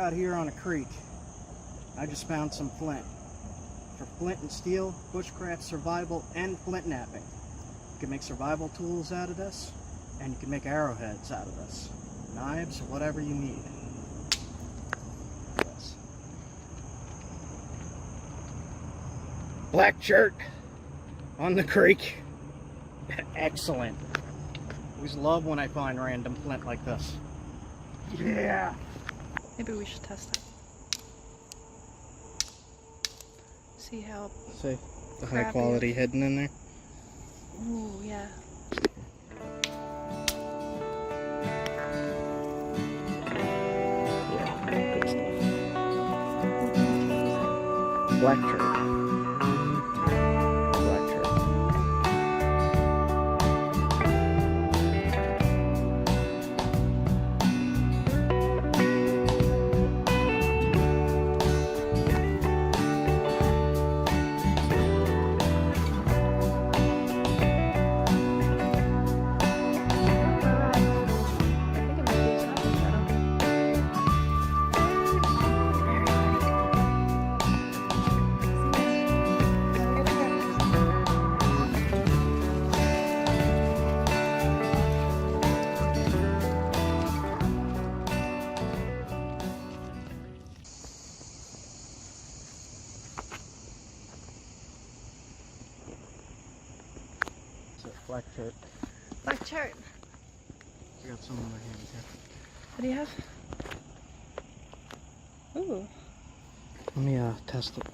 out here on a creek. I just found some flint. For flint and steel, bushcraft survival, and flint napping. You can make survival tools out of this, and you can make arrowheads out of this. Knives, or whatever you need. Yes. Black shirt on the creek. Excellent. Always love when I find random flint like this. Yeah. Maybe we should test it. See how. See the high quality hidden in there. Ooh, yeah. Yeah, good stuff. Black shirt. Black shirt. Black shirt. I got some in my hands here. What do you have? Ooh. Let me test it.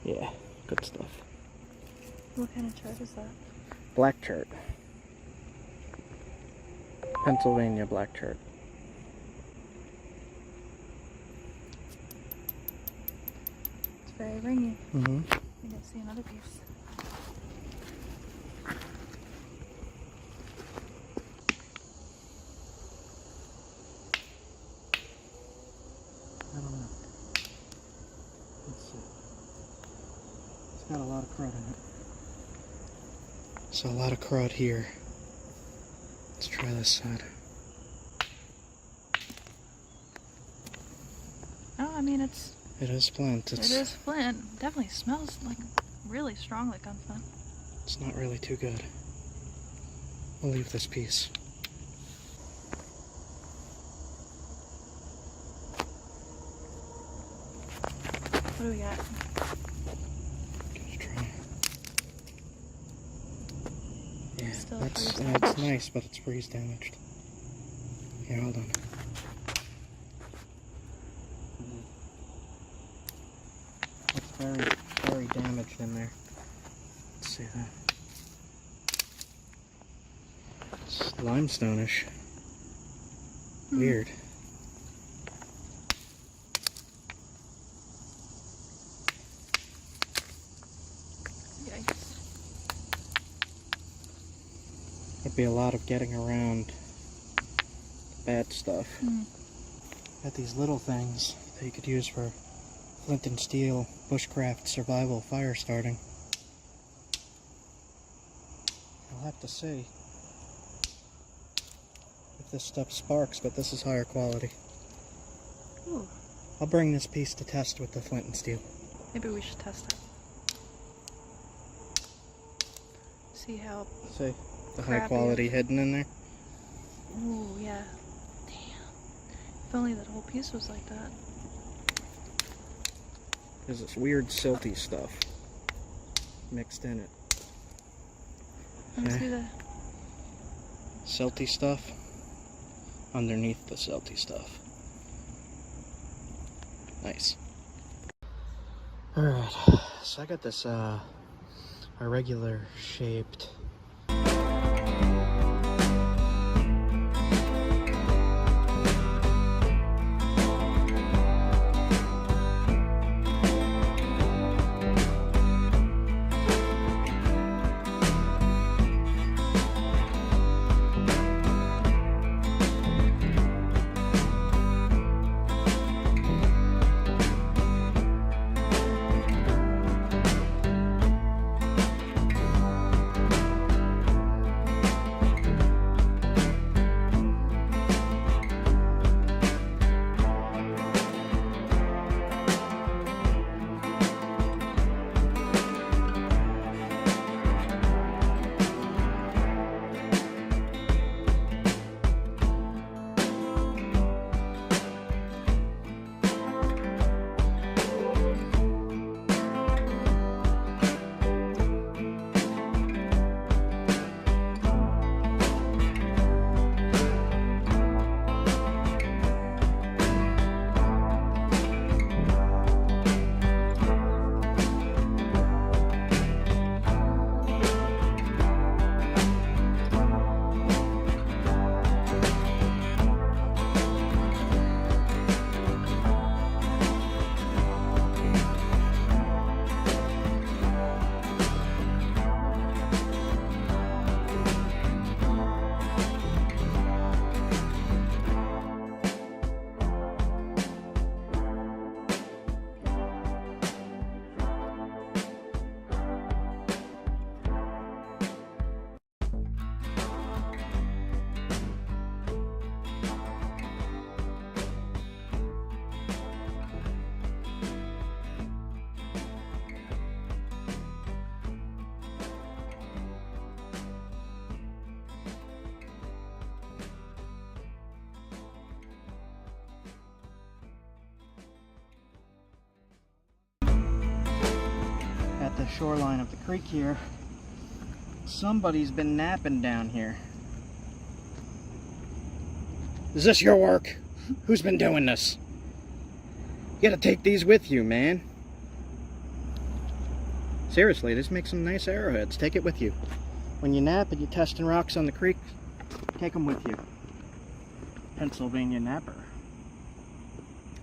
Yeah, good stuff. What kind of shirt is that? Black shirt. Pennsylvania black shirt. Very ringy. Mm-hmm. I didn't see another piece. I don't know. Let's see. It's got a lot of crud in it. So a lot of crud here. Let's try this side. Oh, I mean it is flint. It is flint. Definitely smells like really strong like gunflint. It's not really too good. We'll leave this piece. What do we got? Gonna try. Yeah, Still that's nice, but it's freeze damaged. Here, hold on. It's very, very damaged in there. Let's see that. It's limestone-ish. Weird. Yikes. There'd be a lot of getting around the bad stuff. Got these little things that you could use for flint and steel, bushcraft, survival, fire starting. I'll have to see if this stuff sparks, but this is higher quality. Ooh. I'll bring this piece to test with the flint and steel. Maybe we should test it. See how. See the high quality hidden in there? Ooh, yeah. Damn. If only that whole piece was like that. There's this weird silty stuff mixed in it. Let me see the silty stuff underneath the silty stuff. Nice. Alright, so I got this irregular shaped shoreline of the creek here. Somebody's been napping down here. Is this your work? Who's been doing this? You gotta take these with you, man. Seriously, this makes some nice arrowheads. Take it with you. When you nap and you're testing rocks on the creek, take them with you. Pennsylvania napper.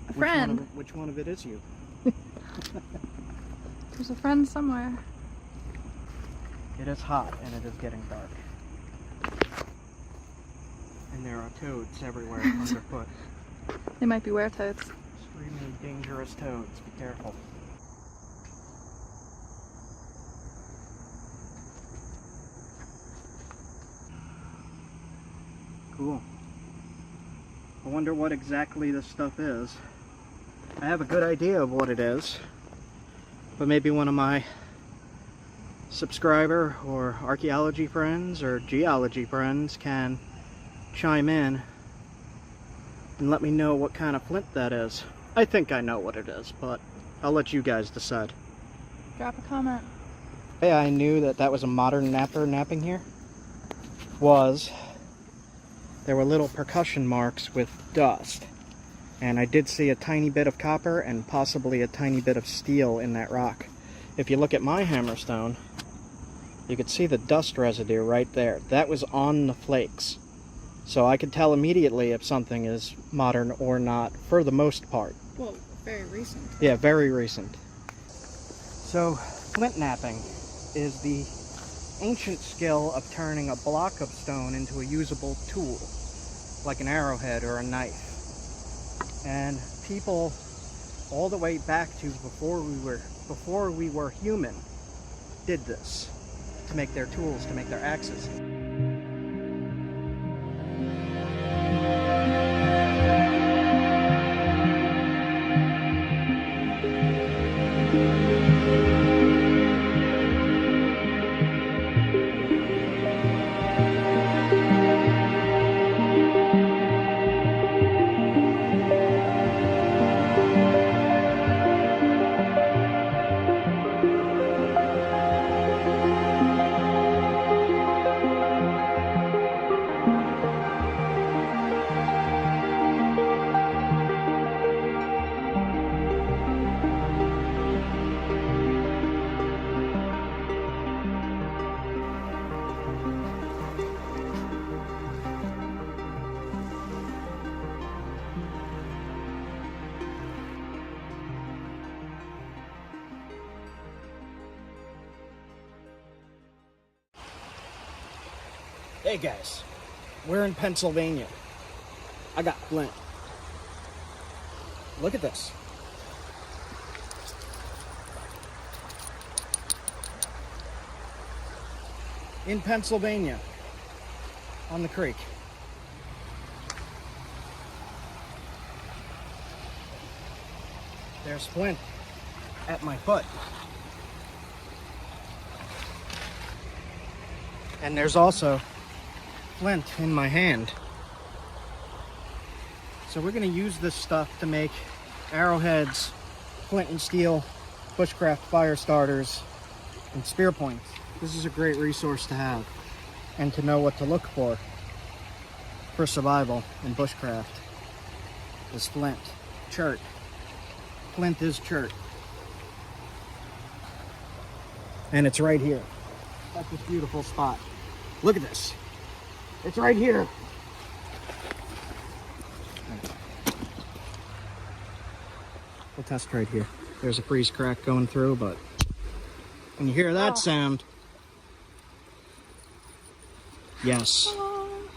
A friend. Which one of it is you? There's a friend somewhere. It is hot and it is getting dark. And there are toads everywhere underfoot. They might be were-toads. Extremely dangerous toads. Be careful. Cool. I wonder what exactly this stuff is. I have a good idea of what it is, but maybe one of my subscriber or archaeology friends or geology friends can chime in and let me know what kind of flint that is. I think I know what it is, but I'll let you guys decide. Drop a comment. Hey, I knew that that was a modern napper napping here. There were little percussion marks with dust. And I did see a tiny bit of copper and possibly a tiny bit of steel in that rock. If you look at my hammerstone, you could see the dust residue right there. That was on the flakes. So I could tell immediately if something is modern or not, for the most part. Well, very recent. Yeah, very recent. So, flint napping is the ancient skill of turning a block of stone into a usable tool, like an arrowhead or a knife. And people all the way back to before we were human did this to make their tools, to make their axes. Hey guys, we're in Pennsylvania. I got Flint. Look at this. In Pennsylvania, on the creek. There's Flint at my foot. And there's also flint in my hand. So we're going to use this stuff to make arrowheads, flint and steel, bushcraft fire starters, and spearpoints. This is a great resource to have and to know what to look for survival in bushcraft. Is flint. Chert. Flint is chert. And it's right here. That's this beautiful spot. Look at this. It's right here. We'll test right here. There's a freeze crack going through, but when you hear that sound, yes. Oh,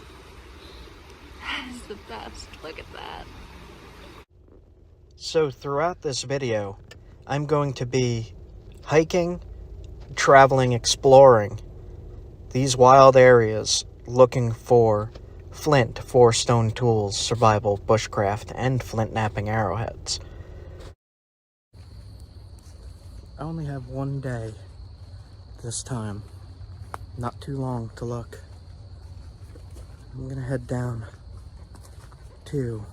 that is the best. Look at that. So throughout this video, I'm going to be hiking, traveling, exploring these wild areas, looking for flint, 4 stone tools, survival, bushcraft, and flint napping arrowheads. I only have one day this time. Not too long to look. I'm gonna head down to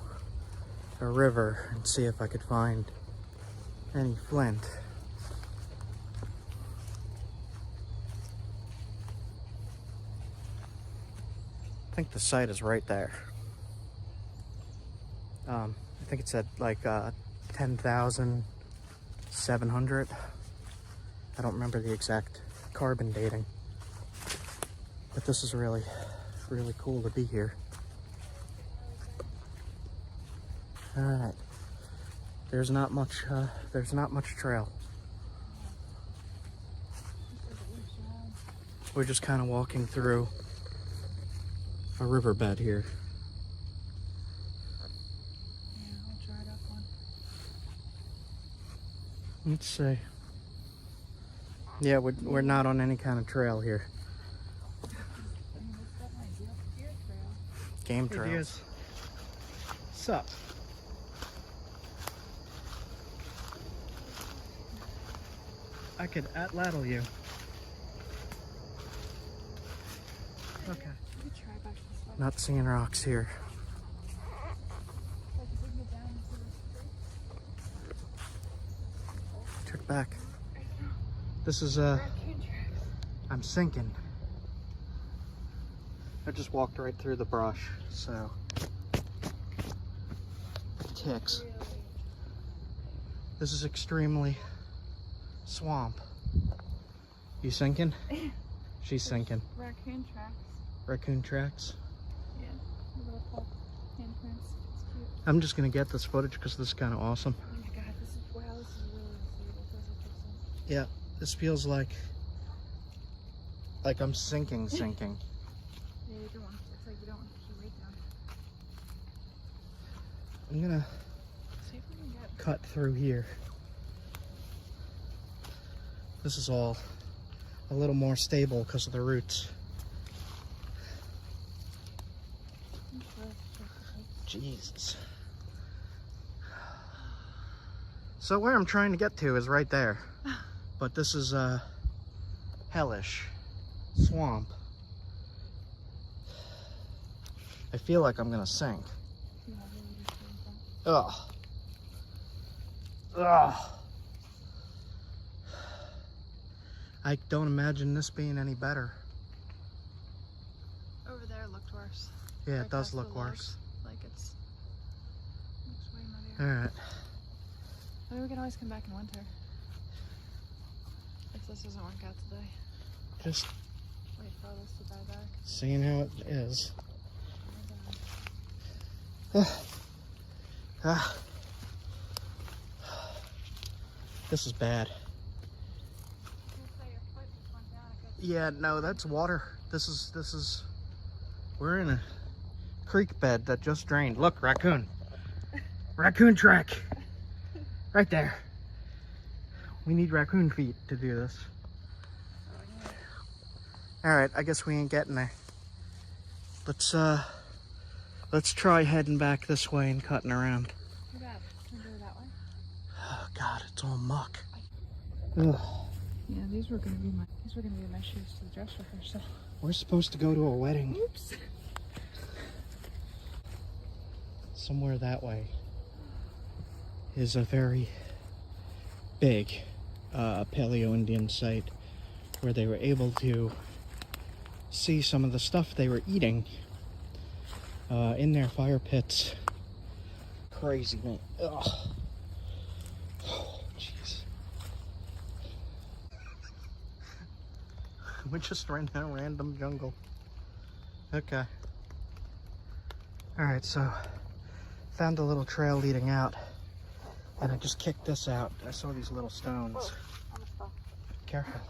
a river and see if I could find any flint. think the site is right there. I think it's at like 10,700. I don't remember the exact carbon dating, but this is really, really cool to be here. All right, there's not much trail. We're just kind of walking through a riverbed here. Yeah, I'll try it up one. Let's see. Yeah, we're not on any kind of trail here. Game trails. Sup? I could Atlatl you. Okay. Not seeing rocks here. Turn back. This is I'm sinking. I just walked right through the brush, so ticks. This is extremely swamp. You sinking? She's sinking. Raccoon tracks. Raccoon tracks. Yeah, little pulp handprints. It's cute. I'm just gonna get this footage because this is kind of awesome. Oh my god, this is really beautiful. Yeah, this feels like I'm sinking. Yeah, you don't want to. It's like you don't want to put your weight down. I'm gonna See if we can get. cut through here. This is all a little more stable because of the roots. Jesus. So where I'm trying to get to is right there. But this is hellish swamp. I feel like I'm gonna sink. Ugh. Ugh. I don't imagine this being any better. Over there looked worse. Yeah, Right it does past look the worse. Like looks way muddier. Alright. Maybe we can always come back in winter. If this doesn't work out today. Just Wait for all this to die back. seeing how it is. This is bad. Yeah, no, that's water. This is we're in a creek bed that just drained. Look, raccoon. Raccoon track. Right there. We need raccoon feet to do this. Alright, I guess we ain't getting there. Let's try heading back this way and cutting around. Too bad. Can we go that way? Oh god, it's all muck. Ugh. Yeah, these were gonna be my shoes to the dress rehearsal. We're supposed to go to a wedding. Oops. Somewhere that way is a very big Paleo-Indian site where they were able to see some of the stuff they were eating in their fire pits. Crazy, man. Ugh. Oh, jeez. We just ran in a random jungle. Okay. Alright, so found a little trail leading out, and I just kicked this out. I saw these little stones. Careful.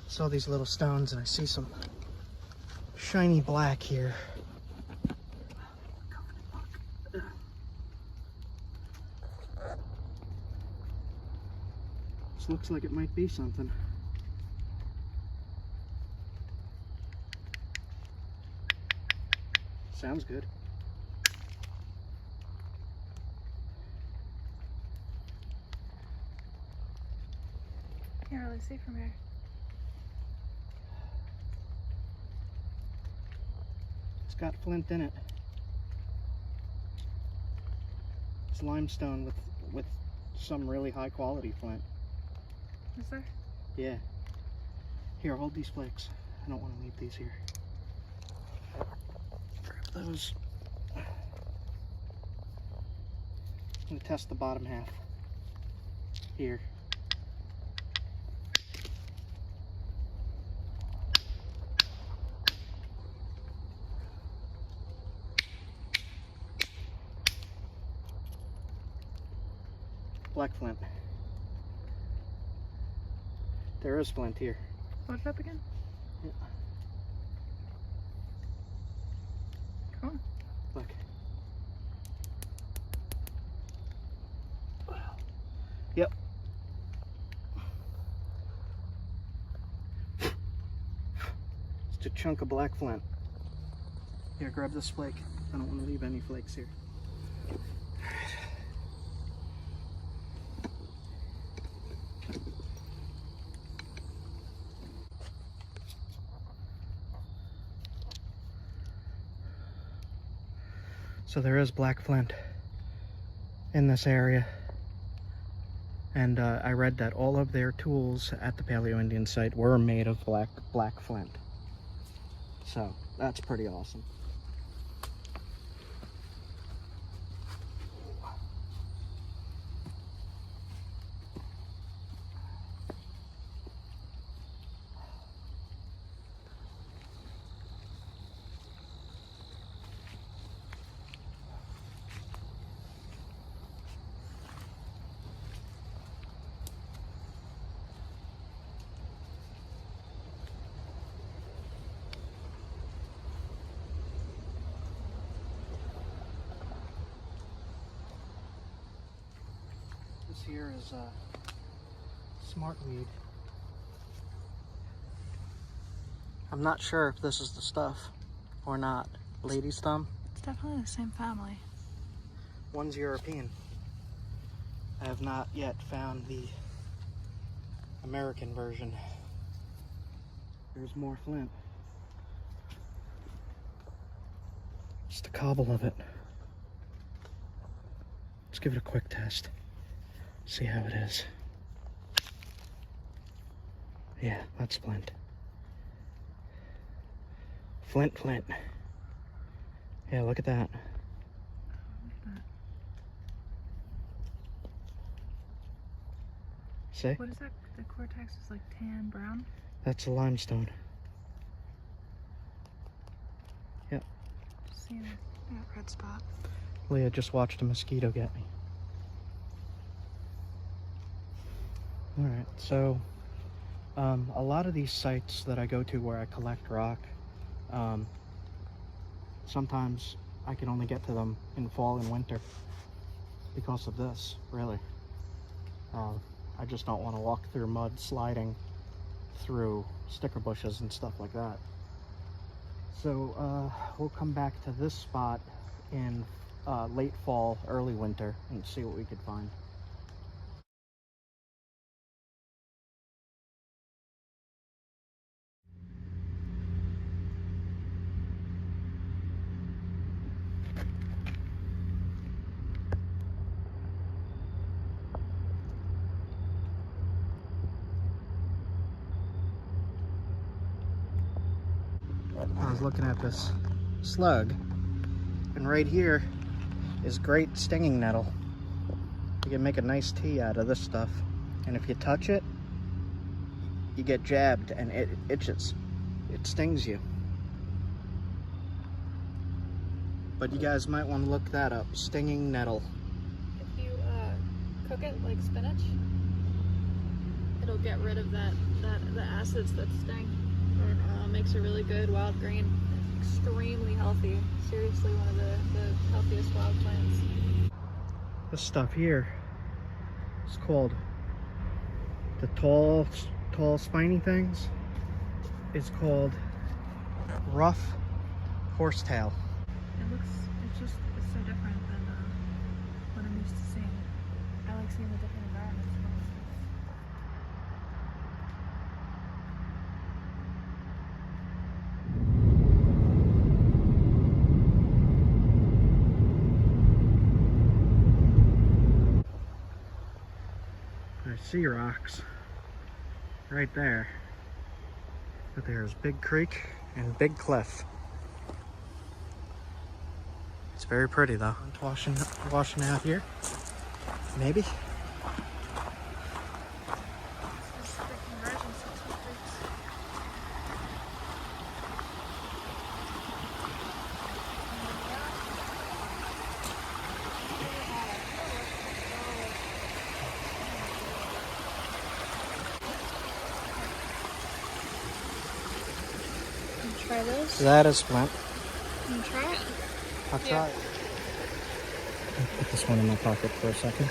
Saw these little stones, and I see some shiny black here. This looks like it might be something. Sounds good. Can't really see from here. It's got flint in it. It's limestone with some really high quality flint. Is there? Yeah. Here, hold these flakes. I don't want to leave these here. those. I'm gonna test the bottom half here. Black flint. There is flint here. What's up again? Yeah. Cool. Look. Yep. Just a chunk of black flint. Here, grab this flake. I don't want to leave any flakes here. So there is black flint in this area, and I read that all of their tools at the Paleo-Indian site were made of black flint. So that's pretty awesome. This here is smartweed. I'm not sure if this is the stuff or not. Lady's thumb. It's definitely the same family. One's European. I have not yet found the American version. There's more flint. Just a cobble of it. Let's give it a quick test. See how it is. Yeah, that's flint. Flint. Yeah, look at that. See? What is that? The cortex is like tan brown? That's a limestone. Yep. Just seeing that red spot. Leah just watched a mosquito get me. Alright, so a lot of these sites that I go to where I collect rock, sometimes I can only get to them in fall and winter because of this, really. I just don't want to walk through mud sliding through sticker bushes and stuff like that. So we'll come back to this spot in late fall, early winter, and see what we could find. I was looking at this slug, and right here is great stinging nettle. You can make a nice tea out of this stuff, and if you touch it, you get jabbed and it itches. It stings you. But you guys might want to look that up, stinging nettle. If you cook it like spinach, it'll get rid of the acids that sting. It makes a really good wild green. It's extremely healthy. Seriously, one of the healthiest wild plants. This stuff here is called the tall spiny things. It's called rough horsetail. It's so different than what I'm used to seeing. I like seeing the different environments. There's sea rocks right there. But there's Big Creek and Big Cliff. It's very pretty though. Washing out here. Maybe. Try this. That is Flint. Can you try it? I'll try it. I'll put this one in my pocket for a second.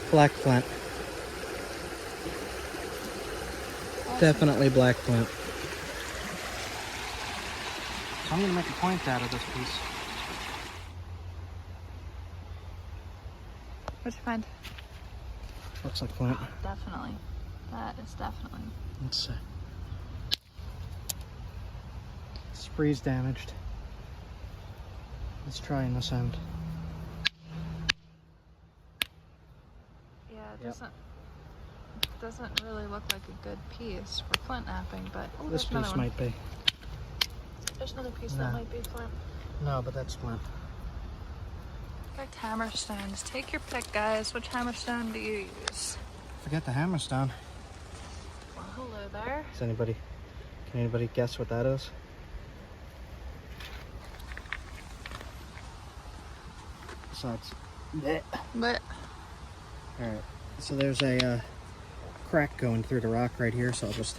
Black Flint. Awesome. Definitely black Flint. So I'm going to make a point out of this piece. What'd you find? Looks like Flint. Definitely. That is definitely. Let's see. Spree's damaged. Let's try in this end. Yeah, it doesn't really look like a good piece for flint napping, but This piece might be. There's another piece No. that might be flint. No, but that's Flint. Perfect hammerstones. Take your pick, guys. Which hammerstone do you use? Forget the hammerstone. Well, hello there. Can anybody guess what that is? Besides. But Alright, so there's a crack going through the rock right here, so I'll just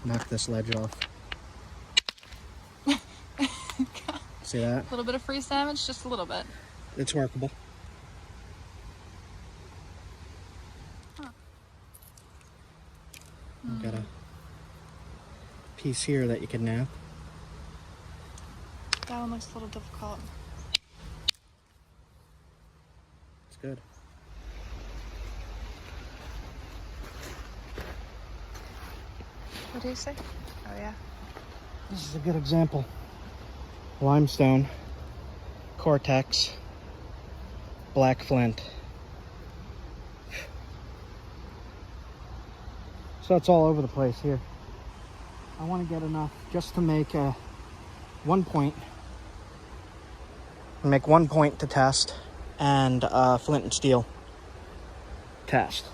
knock this ledge off. See that? a little bit of freeze damage, just a little bit. It's workable. Huh. I've got a piece here that you can nap. That one looks a little difficult. It's good. What do you say? Oh yeah. This is a good example. Limestone, cortex, black flint. So it's all over the place here. I want to get enough just to make one point. Make 1 point to test and flint and steel test.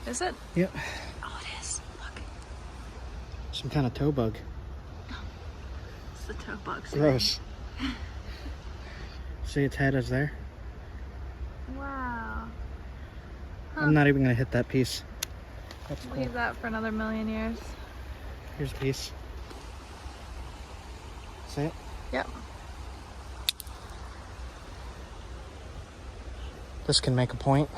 Is it? Yep. Oh, it is. Look. Some kind of toe bug. It's the toe bug. Gross. See, its head is there. Wow. I'm not even going to hit that piece. That's cool. Leave that for another million years. Here's a piece. See it? Yep. This can make a point.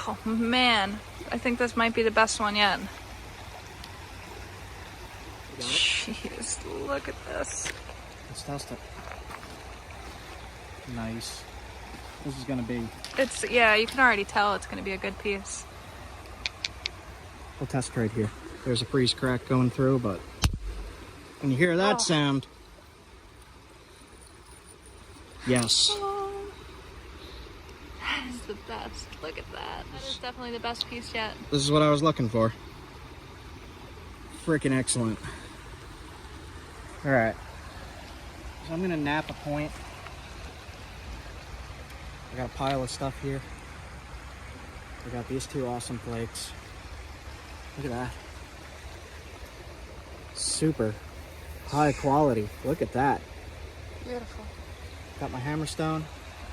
Oh man, I think this might be the best one yet. Jeez, look at this. Let's test it. Nice. This is gonna be. Yeah, you can already tell it's gonna be a good piece. We'll test right here. There's a freeze crack going through, but when you hear that sound, yes. Oh, that is the best. Look at that. That is definitely the best piece yet. This is what I was looking for. Freaking excellent. All right. So I'm gonna nap a point. I got a pile of stuff here. I got these two awesome flakes. Look at that. Super high quality. Look at that. Beautiful. Got my hammerstone,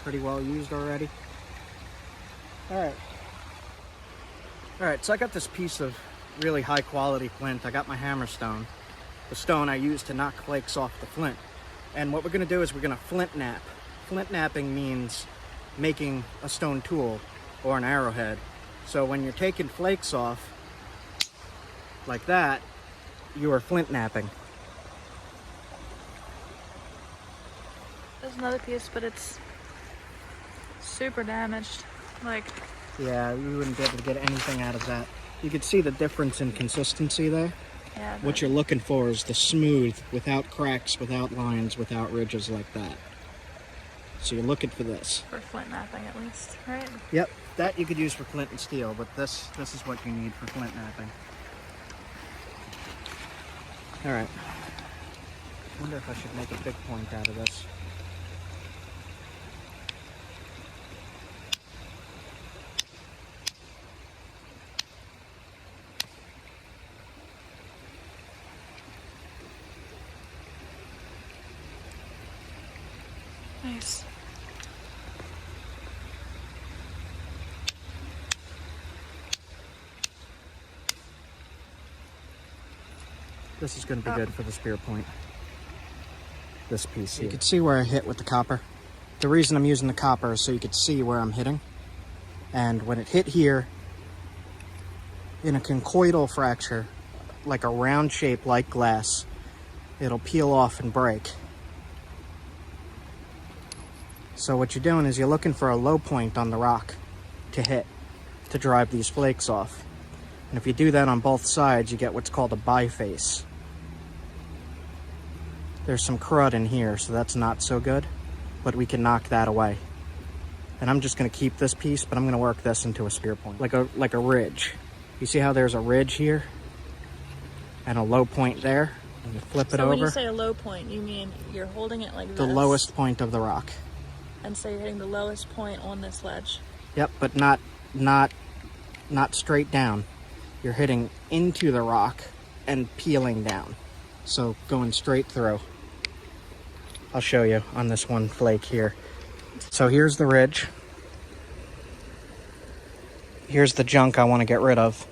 pretty well used already. All right, so I got this piece of really high quality flint. I got my hammerstone, the stone I use to knock flakes off the flint. And what we're gonna do is we're gonna flint nap. Flint napping means making a stone tool or an arrowhead. So when you're taking flakes off like that, you are flint napping. This There's another piece, but it's super damaged. Like, yeah, we wouldn't be able to get anything out of that. You can see the difference in consistency there. yeah. What you're looking for is the smooth, without cracks, without lines, without ridges like that. So you're looking for this. For flint napping, at least, right? Yep, that you could use for flint and steel, but this is what you need for flint napping. All right. I wonder if I should make a big point out of this. Nice. This is going to be good for the spear point. This piece here. You can see where I hit with the copper. The reason I'm using the copper is so you can see where I'm hitting. And when it hit here, in a conchoidal fracture, like a round shape like glass, it'll peel off and break. So what you're doing is you're looking for a low point on the rock to hit, to drive these flakes off. And if you do that on both sides, you get what's called a biface. There's some crud in here, so that's not so good, but we can knock that away. And I'm just gonna keep this piece, but I'm gonna work this into a spear point, like a ridge. You see how there's a ridge here and a low point there? And you flip it over. So when you say a low point, you mean you're holding it like this? The lowest point of the rock. And so you're hitting the lowest point on this ledge. Yep, but not straight down. You're hitting into the rock and peeling down. So going straight through. I'll show you on this one flake here. So here's the ridge. Here's the junk I want to get rid of.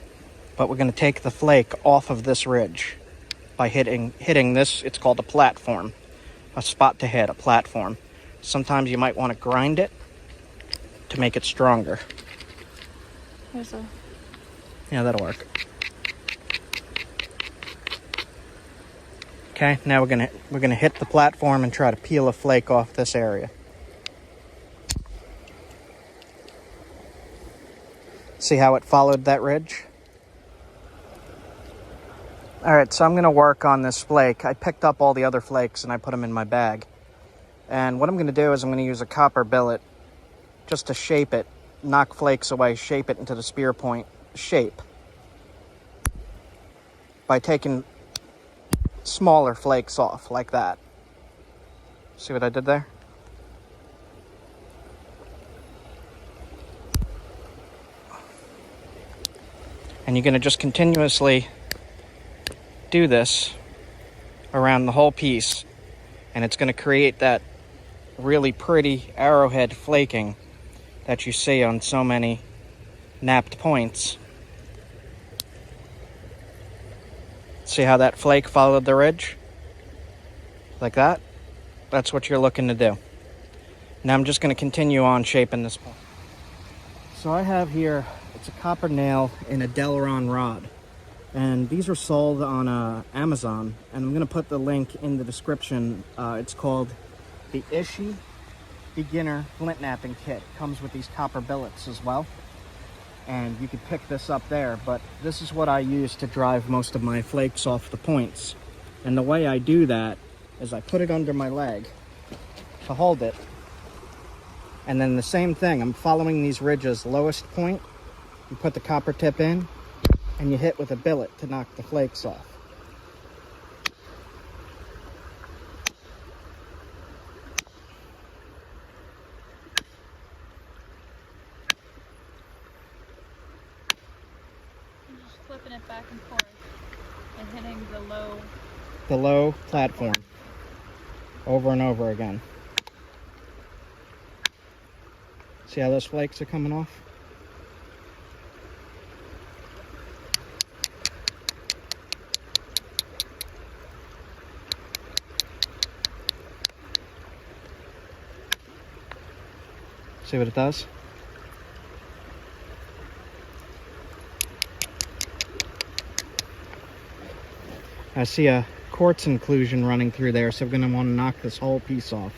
But we're going to take the flake off of this ridge by hitting this. It's called a platform. A spot to hit, a platform. Sometimes you might want to grind it to make it stronger. Here's a... Yeah, that'll work. Okay, now we're gonna hit the platform and try to peel a flake off this area. See how it followed that ridge? All right, so I'm gonna work on this flake. I picked up all the other flakes and I put them in my bag. And what I'm gonna do is I'm gonna use a copper billet just to shape it, knock flakes away, shape it into the spear point shape by taking smaller flakes off like that. See what I did there? And you're going to just continuously do this around the whole piece, and it's going to create that really pretty arrowhead flaking that you see on so many napped points. See how that flake followed the ridge? Like that? That's what you're looking to do. Now I'm just going to continue on shaping this point. So I have here, it's a copper nail in a Delron rod. And these are sold on Amazon. And I'm going to put the link in the description. It's called the Ishi Beginner Flint Napping Kit. Comes with these copper billets as well. And you could pick this up there, but this is what I use to drive most of my flakes off the points. And the way I do that is I put it under my leg to hold it. And then the same thing, I'm following these ridges, lowest point, you put the copper tip in, and you hit with a billet to knock the flakes off. Flipping it back and forth and hitting the low platform over and over again. See how those flakes are coming off? See what it does? I see a quartz inclusion running through there, so we're going to want to knock this whole piece off.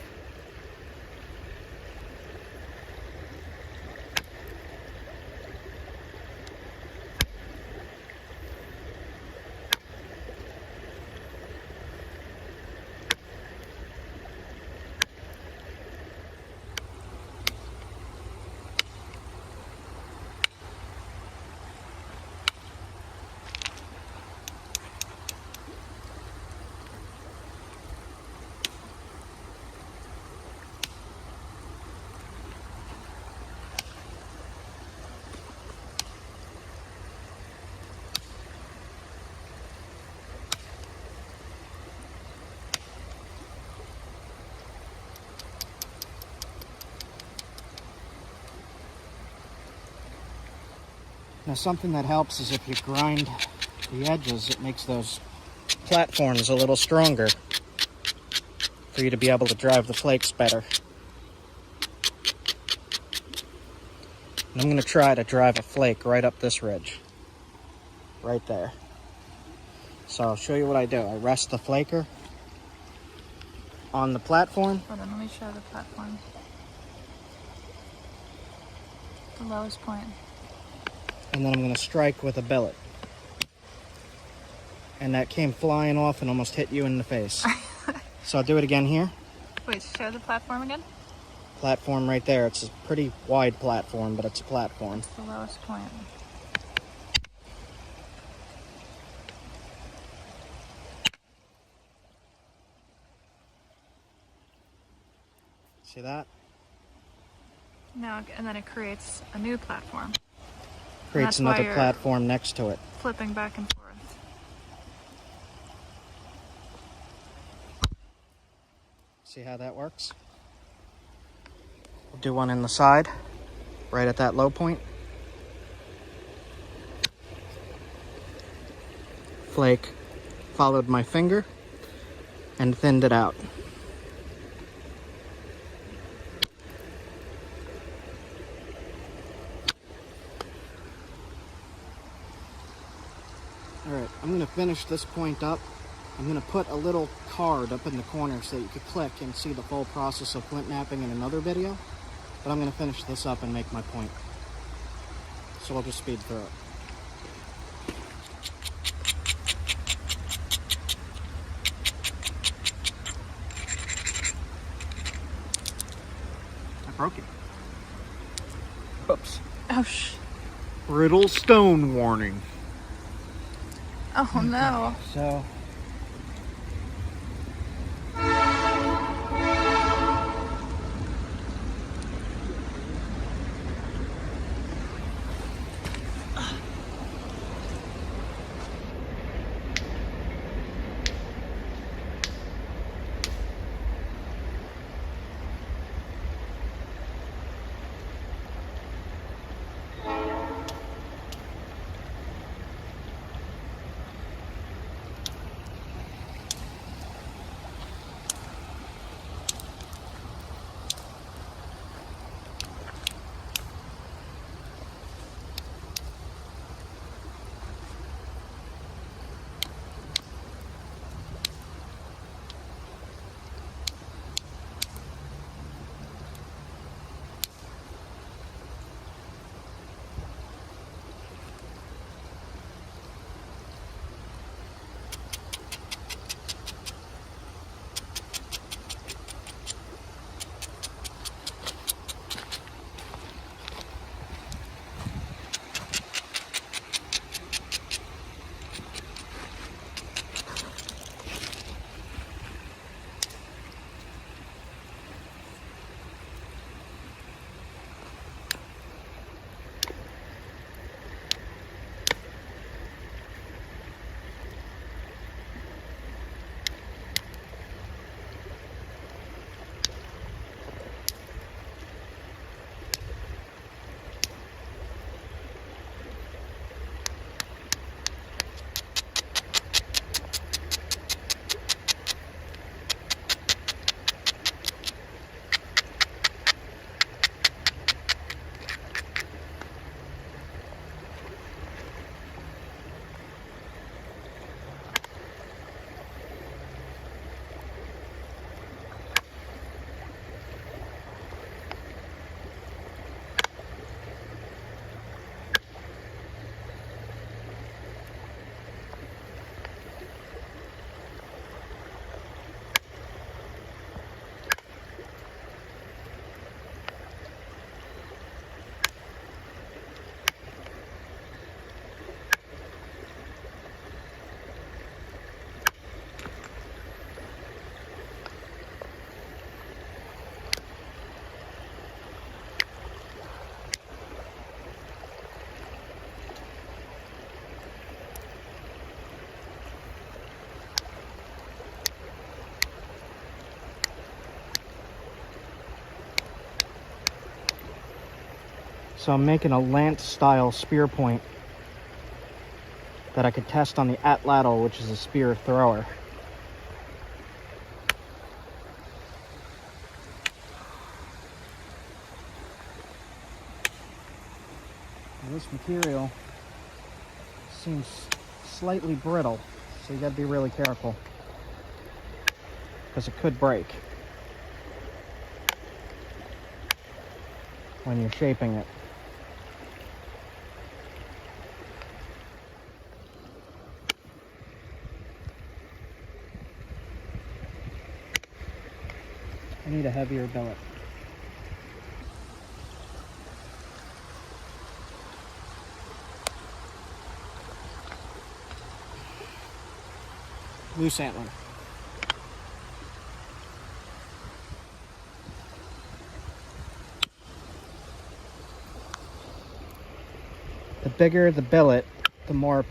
Now something that helps is if you grind the edges, it makes those platforms a little stronger for you to be able to drive the flakes better. And I'm going to try to drive a flake right up this ridge. Right there. So I'll show you what I do. I rest the flaker on the platform. Hold on, let me show the platform. The lowest point. And then I'm going to strike with a billet. And that came flying off and almost hit you in the face. So I'll do it again here. Wait, show the platform again? Platform right there. It's a pretty wide platform, but it's a platform. It's the lowest point. See that? Now, and then it creates a new platform. Creates another platform next to it. Flipping back and forth. See how that works? We'll do one in the side, right at that low point. Flake followed my finger and thinned it out. Alright, I'm going to finish this point up. I'm going to put a little card up in the corner so that you could click and see the full process of flint knapping in another video. But I'm going to finish this up and make my point. So I'll just speed through it. I broke it. Oops. Oh, Brittle stone warning. Oh no. So I'm making a lance style spear point that I could test on the Atlatl, which is a spear thrower. Now, this material seems slightly brittle, so you gotta be really careful, because it could break when you're shaping it. I need a heavier billet. Loose antler. The bigger the billet, the more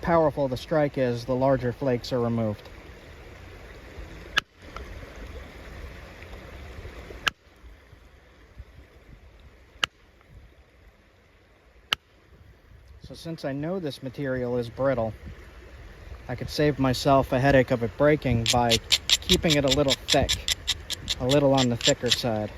powerful the strike is, the larger flakes are removed. So since I know this material is brittle, I could save myself a headache of it breaking by keeping it a little thick, a little on the thicker side.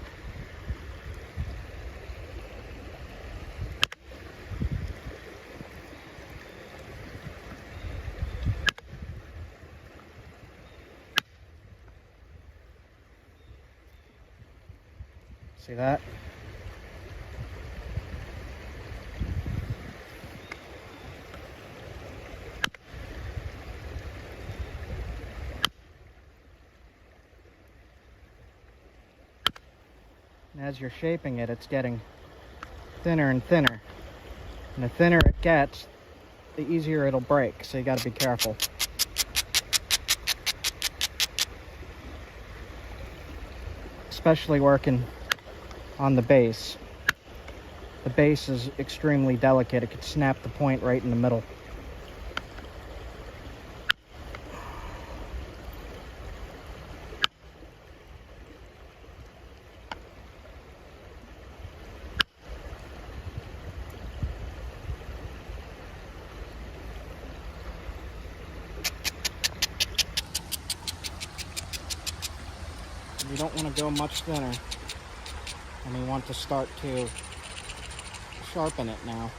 See that? And as you're shaping it, it's getting thinner and thinner. And the thinner it gets, the easier it'll break, so you gotta be careful. Especially working on the base. The base is extremely delicate. It could snap the point right in the middle. You don't want to go much thinner, and you want to start to sharpen it now.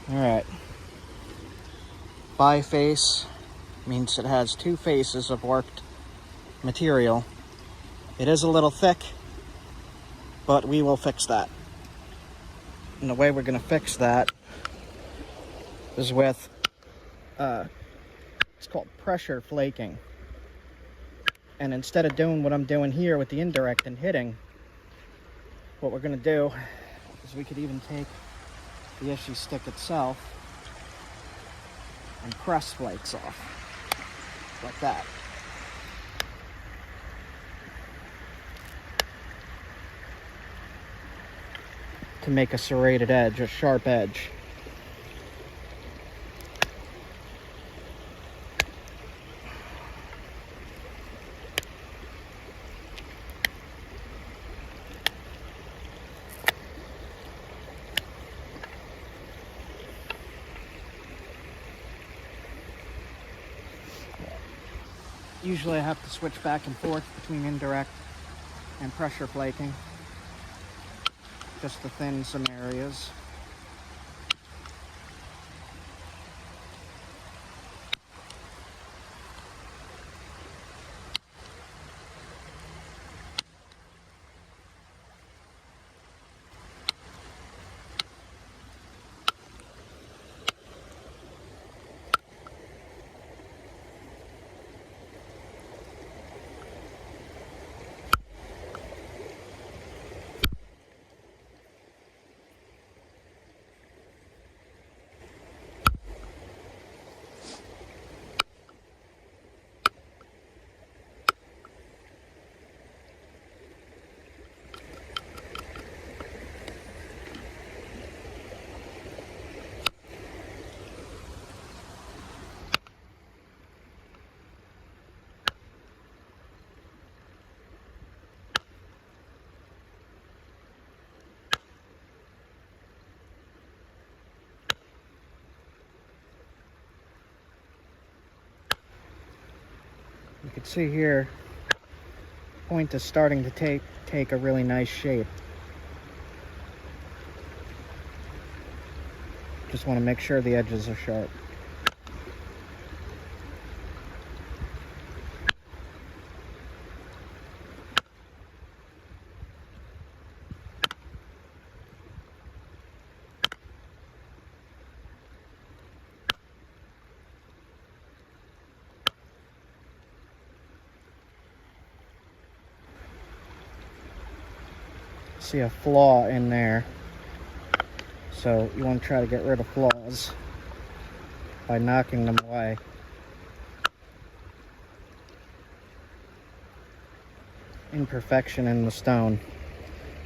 All right. Biface means it has two faces of worked material. It is a little thick, but we will fix that. And the way we're going to fix that is with, it's called pressure flaking. And instead of doing what I'm doing here with the indirect and hitting, what we're going to do is we could even take the issue stick itself and press flakes off, like that. To make a serrated edge, a sharp edge. Usually I have to switch back and forth between indirect and pressure flaking, just to thin some areas. You can see here, point is starting to take a really nice shape. Just want to make sure the edges are sharp. See a flaw in there, so you want to try to get rid of flaws by knocking them away. Imperfection in the stone.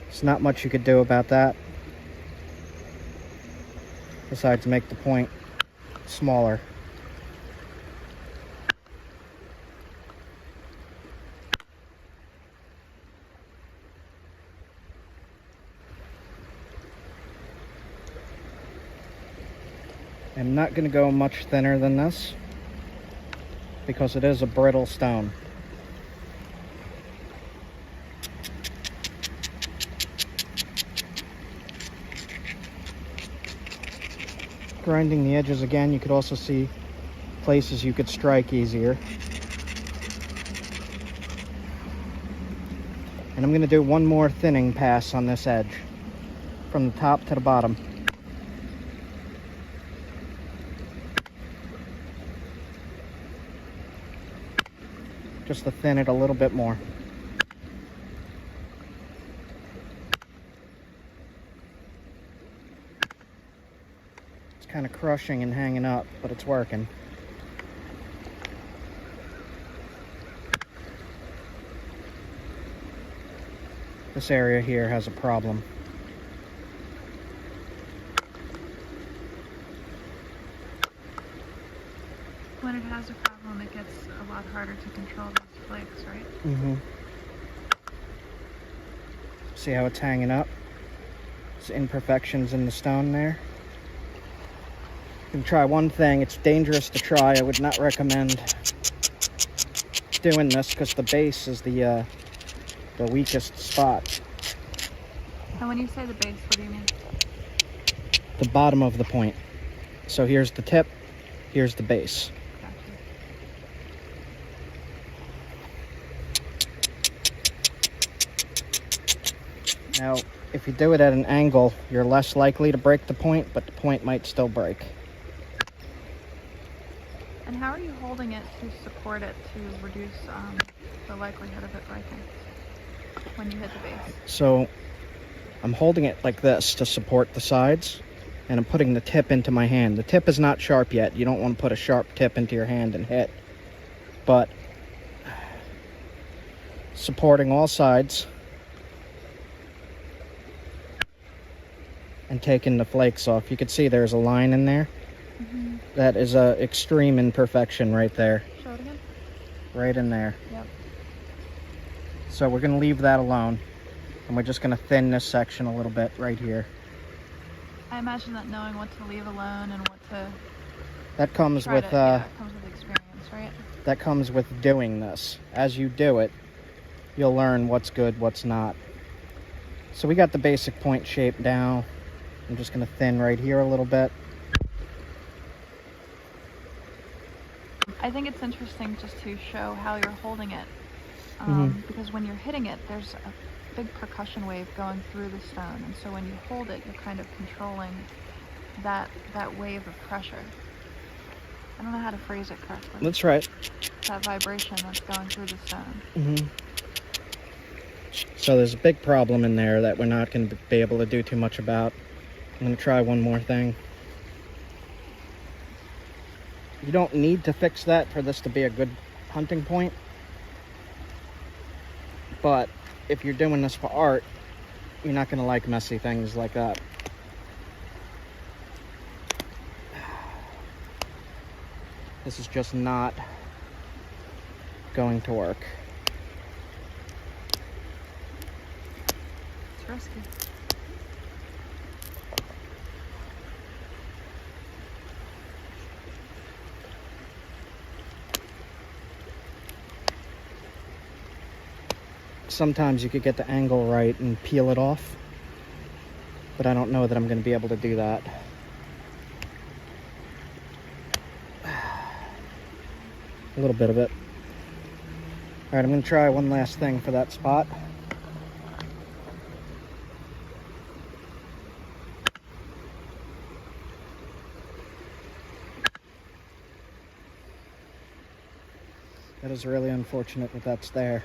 There's not much you could do about that besides make the point smaller. I'm not going to go much thinner than this because it is a brittle stone. Grinding the edges again, you could also see places you could strike easier. And I'm going to do one more thinning pass on this edge from the top to the bottom. Just to thin it a little bit more. It's kind of crushing and hanging up, but it's working. This area here has a problem. When it has a problem, it gets a lot harder to control those flakes, right? Mm-hmm. See how it's hanging up? There's imperfections in the stone there. You can try one thing. It's dangerous to try. I would not recommend doing this because the base is the weakest spot. And when you say the base, what do you mean? The bottom of the point. So here's the tip, here's the base. Now, if you do it at an angle, you're less likely to break the point, but the point might still break. And how are you holding it to support it to reduce the likelihood of it breaking when you hit the base? So, I'm holding it like this to support the sides, and I'm putting the tip into my hand. The tip is not sharp yet. You don't want to put a sharp tip into your hand and hit. But, supporting all sides, and taking the flakes off. You can see there's a line in there. Mm-hmm. That is a extreme imperfection right there. Show it again. Right in there. Yep. So we're going to leave that alone. And we're just going to thin this section a little bit right here. I imagine that knowing what to leave alone and what to... That comes with... it comes with experience, right? That comes with doing this. As you do it, you'll learn what's good, what's not. So we got the basic point shape down. I'm just going to thin right here a little bit. I think it's interesting just to show how you're holding it. Because when you're hitting it, there's a big percussion wave going through the stone. And so when you hold it, you're kind of controlling that wave of pressure. I don't know how to phrase it correctly. That's right. That vibration that's going through the stone. Mm-hmm. So there's a big problem in there that we're not going to be able to do too much about. I'm going to try one more thing. You don't need to fix that for this to be a good hunting point. But if you're doing this for art, you're not going to like messy things like that. This is just not going to work. It's risky. sometimes you could get the angle right and peel it off, but I don't know that I'm going to be able to do that. A little bit of it. All right, I'm going to try one last thing for that spot. That is really unfortunate that that's there.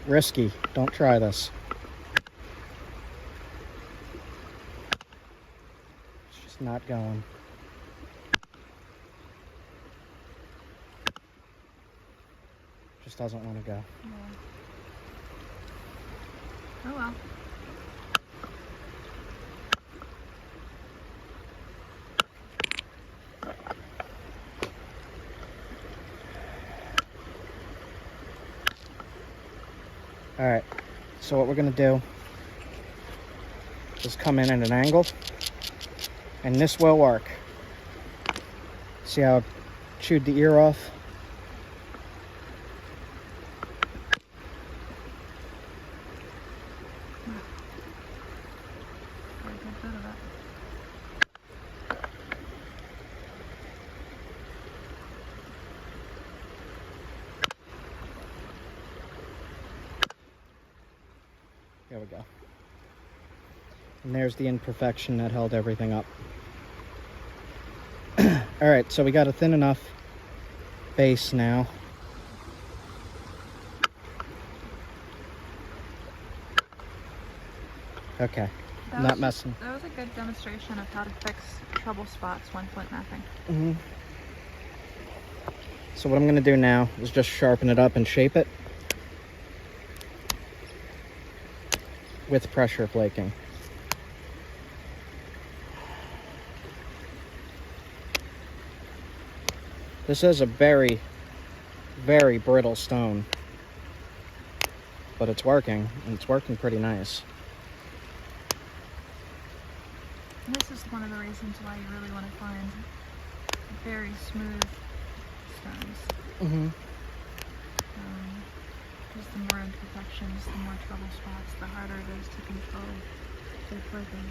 Risky. Don't try this. It's just not going. Just doesn't want to go. Yeah. Oh well. All right, so what we're gonna do is come in at an angle, and this will work. See how I chewed the ear off? Very good bit of it. There we go. And there's the imperfection that held everything up. All right, so we got a thin enough base now. Okay, not messing. That was a good demonstration of how to fix trouble spots when flint knapping. Mm-hmm. So what I'm going to do now is just sharpen it up and shape it with pressure flaking. This is a very, very brittle stone, but it's working, and it's working pretty nice. This is one of the reasons why you really want to find very smooth stones. Mm-hmm. Because the more imperfections, the more trouble spots, the harder it is to control their flaking.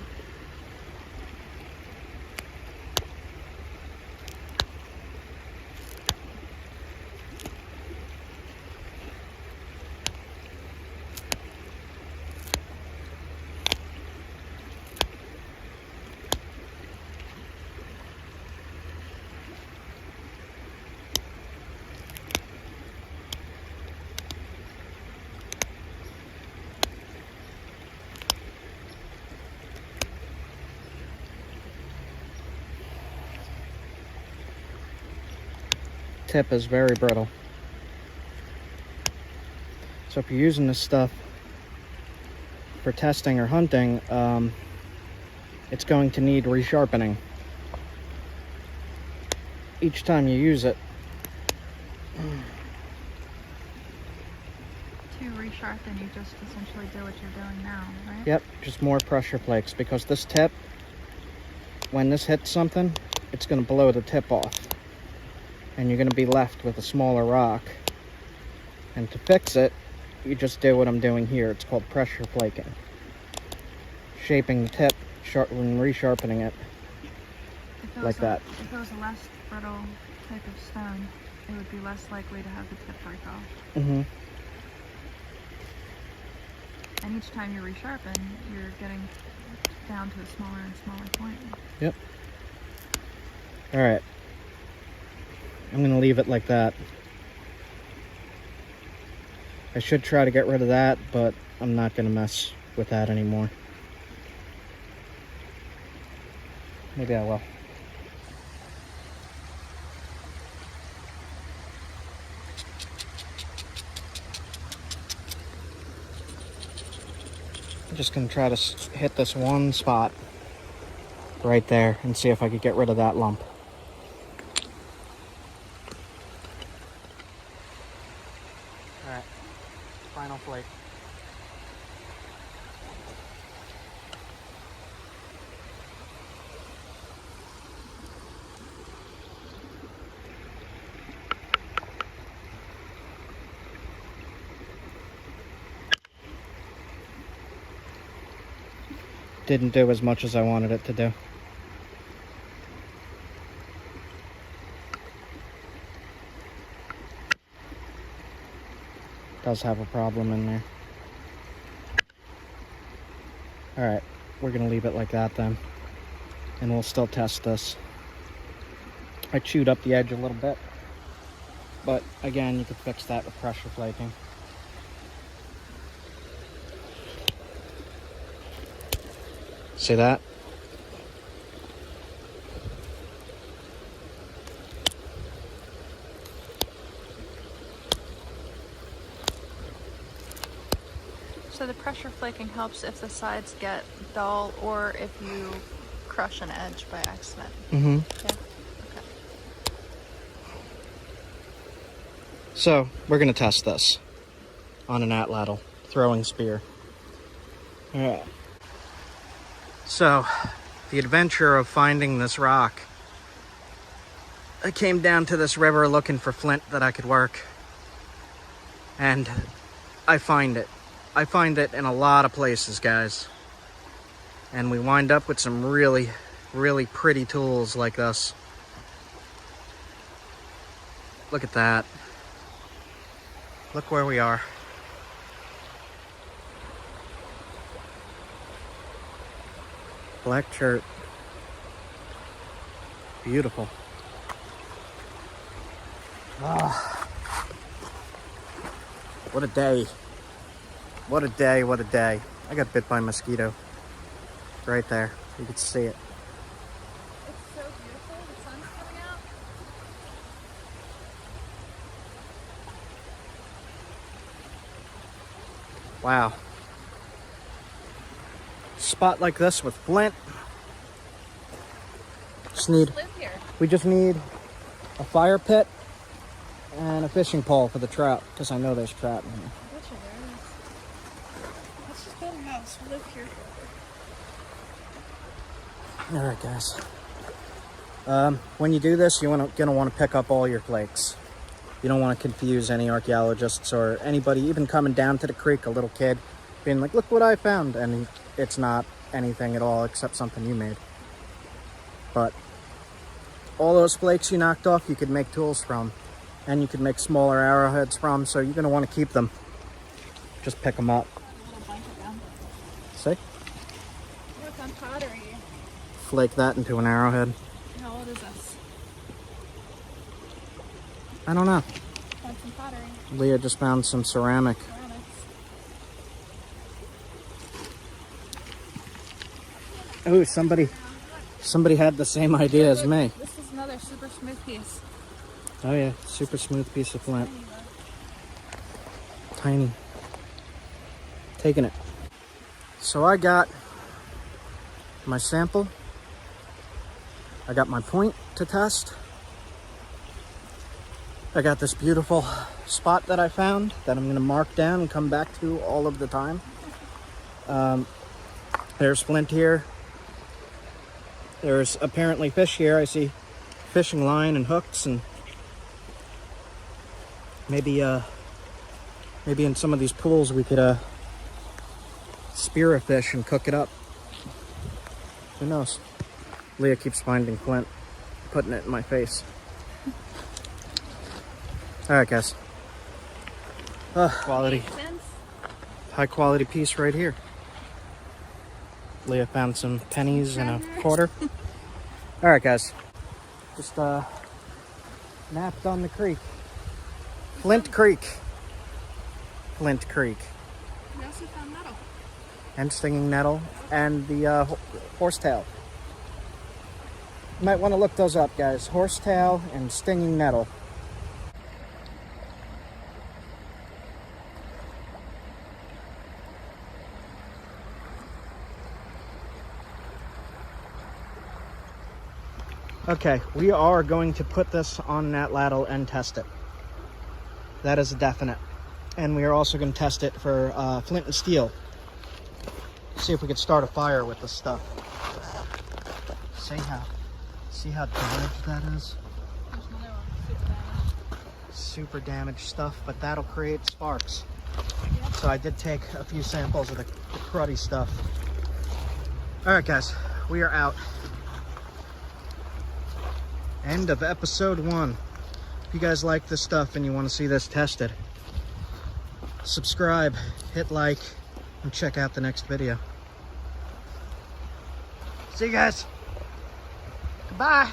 Tip is very brittle. So if you're using this stuff for testing or hunting, it's going to need resharpening each time you use it. To resharpen, you just essentially do what you're doing now, right? Yep, just more pressure flakes, because this tip, when this hits something, it's going to blow the tip off. And you're going to be left with a smaller rock. And to fix it, you just do what I'm doing here. It's called pressure flaking. Shaping the tip and resharpening it like that. If it was a less brittle type of stone, it would be less likely to have the tip break off. Mm-hmm. And each time you resharpen, you're getting down to a smaller and smaller point. Yep. All right. I'm going to leave it like that. I should try to get rid of that, but I'm not going to mess with that anymore. Maybe I will. I'm just going to try to hit this one spot right there and see if I could get rid of that lump. final flake. Didn't do as much as I wanted it to do. Does have a problem in there. Alright, we're gonna leave it like that then. And we'll still test this. I chewed up the edge a little bit. But again, you could fix that with pressure flaking. See that? So the pressure flaking helps if the sides get dull or if you crush an edge by accident. Mm-hmm. Yeah. Okay. So, we're gonna test this on an Atlatl throwing spear. Alright. So, the adventure of finding this rock. I came down to this river looking for flint that I could work. And I find it. I find it in a lot of places, guys. And we wind up with some really, really pretty tools like this. Look at that. Look where we are. Black shirt. Beautiful. Ah. What a day. What a day, what a day. I got bit by a mosquito. Right there. You can see it. It's so beautiful. The sun's coming out. Wow. Spot like this with flint. Live here. We just need a fire pit and a fishing pole for the trout, because I know there's trout in here. I bet you there is. Let's just build a house. We'll live here forever. All right, guys. When you do this, you're gonna want to pick up all your flakes. You don't want to confuse any archaeologists or anybody, even coming down to the creek, a little kid, being like, look what I found, and it's not anything at all except something you made. But all those flakes you knocked off, you could make tools from, and you could make smaller arrowheads from, so you're going to want to keep them. Just pick them up. See? Look on pottery. Flake that into an arrowhead. How old is this? I don't know. Find some pottery. Leah just found some ceramic. Ceramics. Oh, somebody had the same idea as me. This is another super smooth piece. Oh yeah, super smooth piece of flint. Tiny. Taking it. So I got my sample. I got my point to test. I got this beautiful spot that I found that I'm going to mark down and come back to all of the time. There's flint here. There's apparently fish here. I see fishing line and hooks, and maybe in some of these pools we could spear a fish and cook it up. Who knows? Leah keeps finding flint, putting it in my face. All right, guys. Quality, high quality piece right here. Leah found some pennies and a quarter. All right, guys. Just napped on the creek. Flint Creek. Flint Creek. We also found nettle. And stinging nettle and the horsetail. You might want to look those up, guys. Horsetail and stinging nettle. Okay, we are going to put this on an Atlatl and test it. That is definite. And we are also going to test it for flint and steel. See if we can start a fire with this stuff. See how damaged that is? There's another one. Super damaged. Super damaged stuff, but that'll create sparks. Yep. So I did take a few samples of the cruddy stuff. Alright guys, we are out. End of episode 1. If you guys like this stuff and you want to see this tested, subscribe, hit like, and check out the next video. See you guys. Goodbye.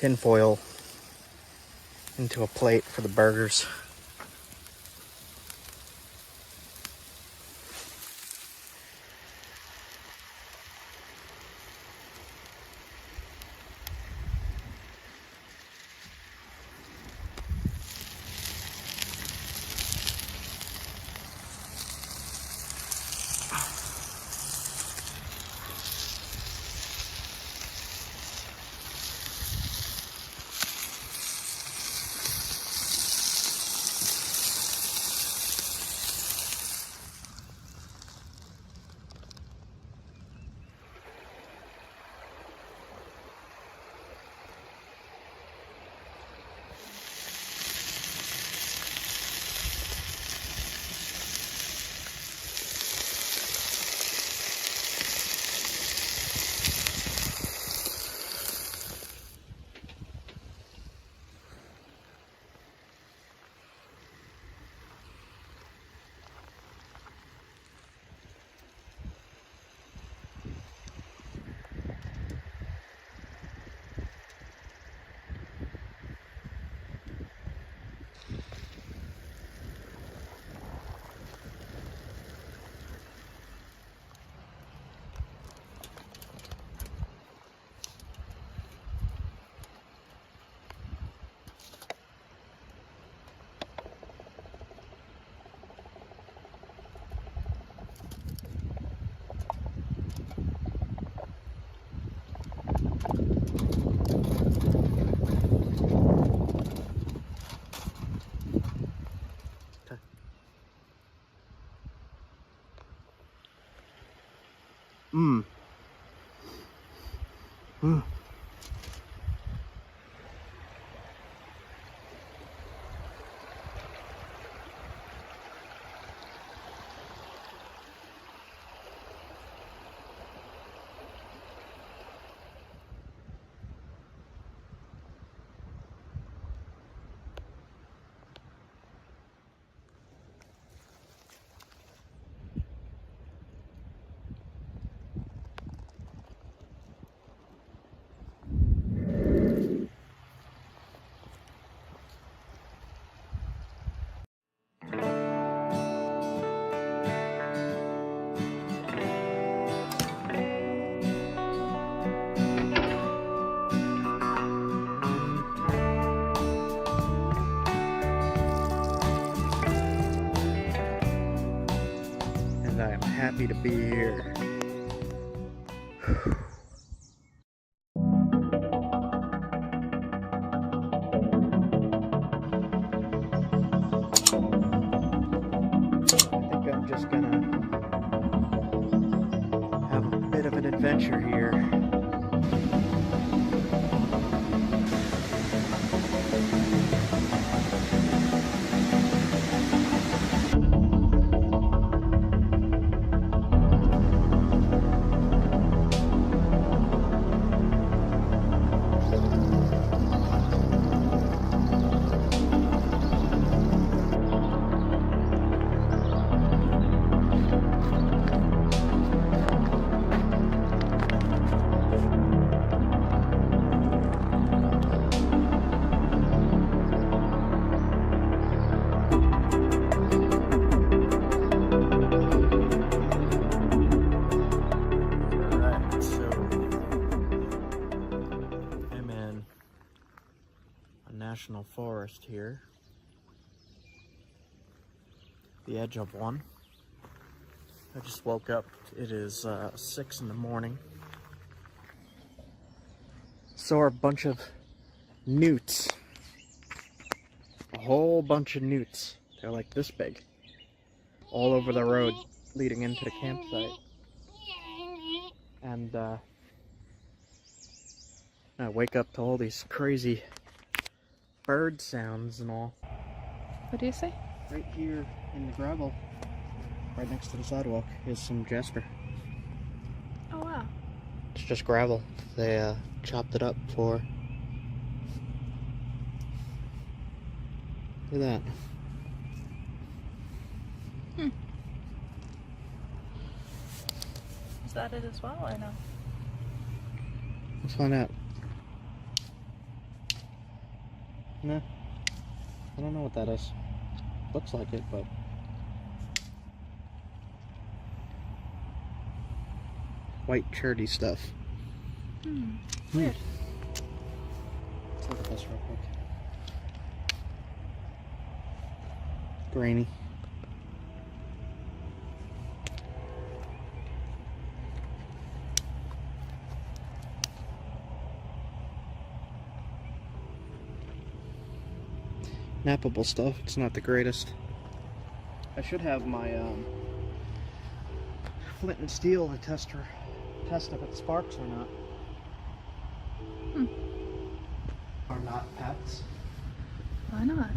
Tin foil into a plate for the burgers. happy to be here. I think I'm just gonna have a bit of an adventure here. National forest here, the edge of one. I just woke up. It is 6 in the morning. Saw a bunch of newts, a whole bunch of newts. They're like this big, all over the road leading into the campsite. And I wake up to all these crazy bird sounds and all. What do you say? Right here in the gravel, right next to the sidewalk, is some jasper. Oh wow. It's just gravel. They chopped it up for... Look at that. Is that it as well or no? Let's find out. Nah, I don't know what that is. Looks like it, but... White cherty stuff. Weird. Let's look at this real quick. Grainy. Nappable stuff. It's not the greatest. I should have my flint and steel to test if it sparks or not. Or not, pets. Why not?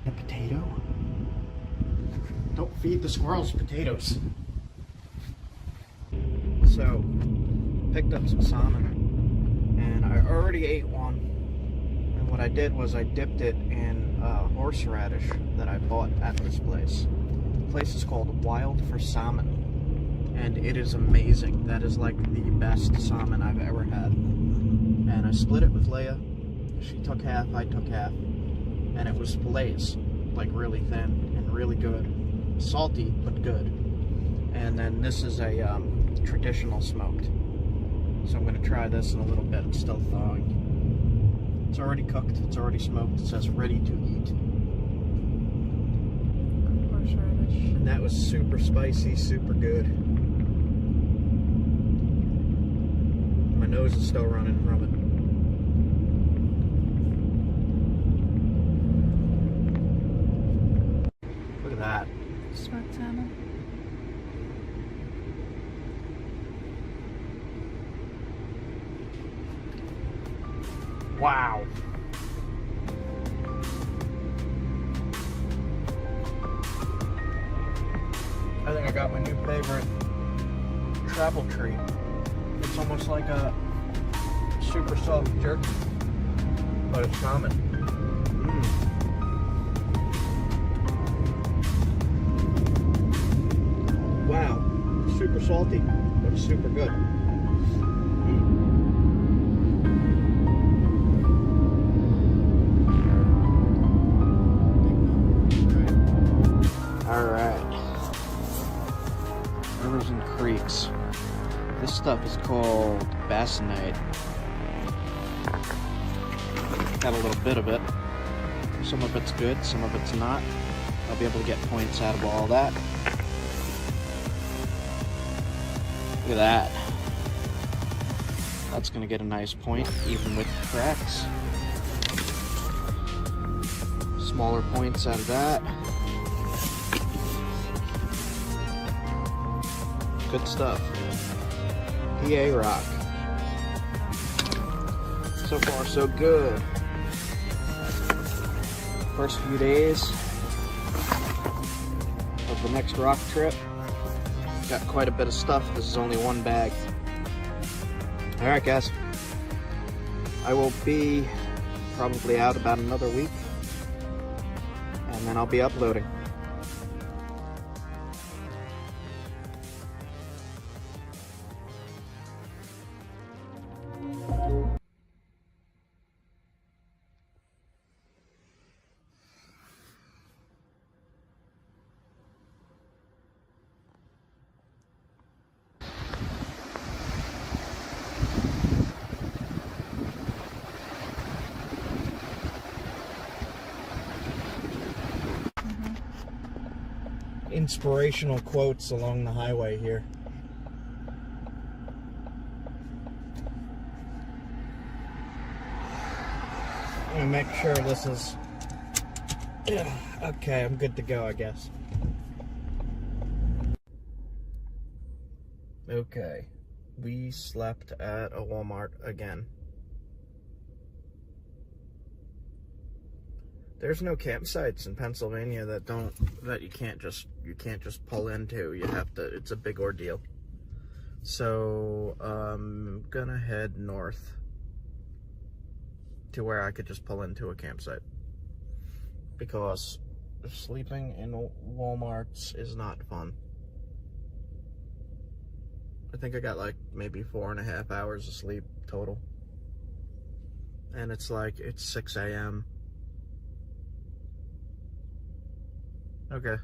A potato? Don't feed the squirrels potatoes. So, picked up some salmon, and I already ate one. What I did was I dipped it in horseradish that I bought at this place. The place is called Wild for Salmon, and it is amazing. That is like the best salmon I've ever had. And I split it with Leia. She took half, I took half, and it was fillets, like really thin and really good. Salty, but good. And then this is a traditional smoked. So I'm going to try this in a little bit. It's still thawing. It's already cooked, it's already smoked, it says ready to eat. Horseradish. And that was super spicy, super good. My nose is still running from it. Look at that. Smoked salmon. Wow. I think I got my new favorite travel treat. It's almost like a super soft jerky, but it's salmon. Wow, super salty, but it's super good. Rivers and creeks. This stuff is called basinite. Got a little bit of it. Some of it's good, some of it's not. I'll be able to get points out of all that. Look at that. That's gonna get a nice point, even with the cracks. Smaller points out of that. Good stuff. PA rock. So far, so good. First few days of the next rock trip. Got quite a bit of stuff. This is only one bag. Alright guys, I will be probably out about another week, and then I'll be uploading. Inspirational quotes along the highway here. I'm gonna make sure this is... Yeah, okay, I'm good to go, I guess. Okay, we slept at a Walmart again. There's no campsites in Pennsylvania that you can't just pull into. You have to, it's a big ordeal. So I'm gonna head north to where I could just pull into a campsite, because sleeping in Walmarts is not fun. I think I got like maybe 4.5 hours of sleep total, and it's 6 a.m. Okay.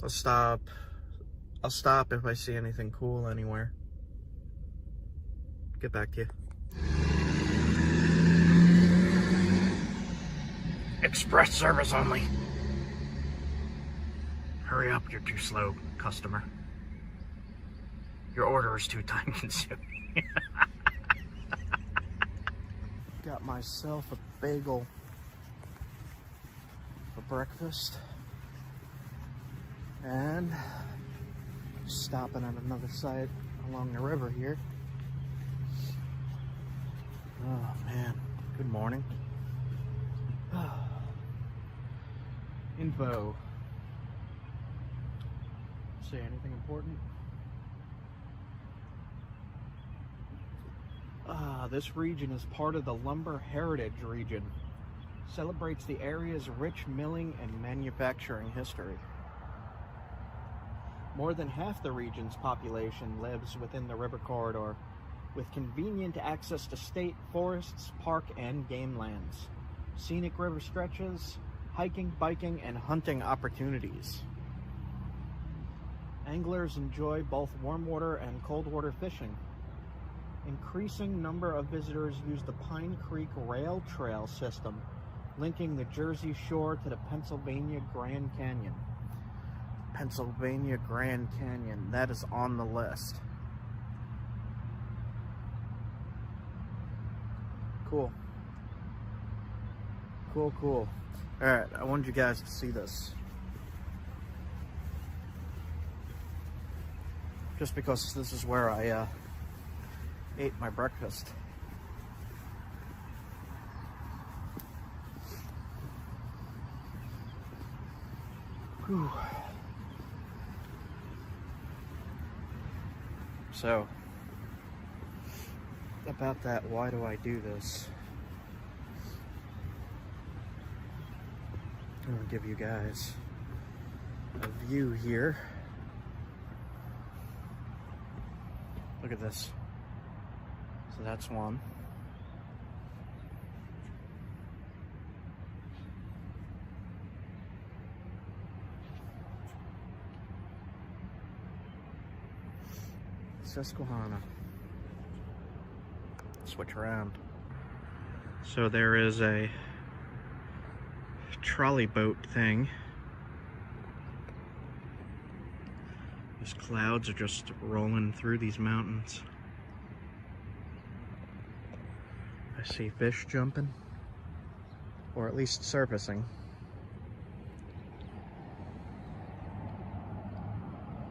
I'll stop if I see anything cool anywhere. Get back to you. Express service only. Hurry up, you're too slow, customer. Your order is too time consuming. Got myself a bagel for breakfast, and stopping at another site along the river here. Oh man, good morning. Info. Say anything important? This region is part of the Lumber Heritage region. Celebrates the area's rich milling and manufacturing history. More than half the region's population lives within the river corridor, with convenient access to state forests, park, and game lands, scenic river stretches, hiking, biking, and hunting opportunities. Anglers enjoy both warm water and cold water fishing. Increasing number of visitors use the Pine Creek Rail Trail system, linking the Jersey Shore to the Pennsylvania Grand Canyon. Pennsylvania Grand Canyon, that is on the list. Cool. Cool, cool. Alright, I wanted you guys to see this. Just because this is where I ate my breakfast. Whew. So, about that, why do I do this? I'm gonna give you guys a view here. Look at this. So that's one. Susquehanna. Switch around. So there is a trolley boat thing. You These clouds are just rolling through these mountains. I see fish jumping, or at least surfacing.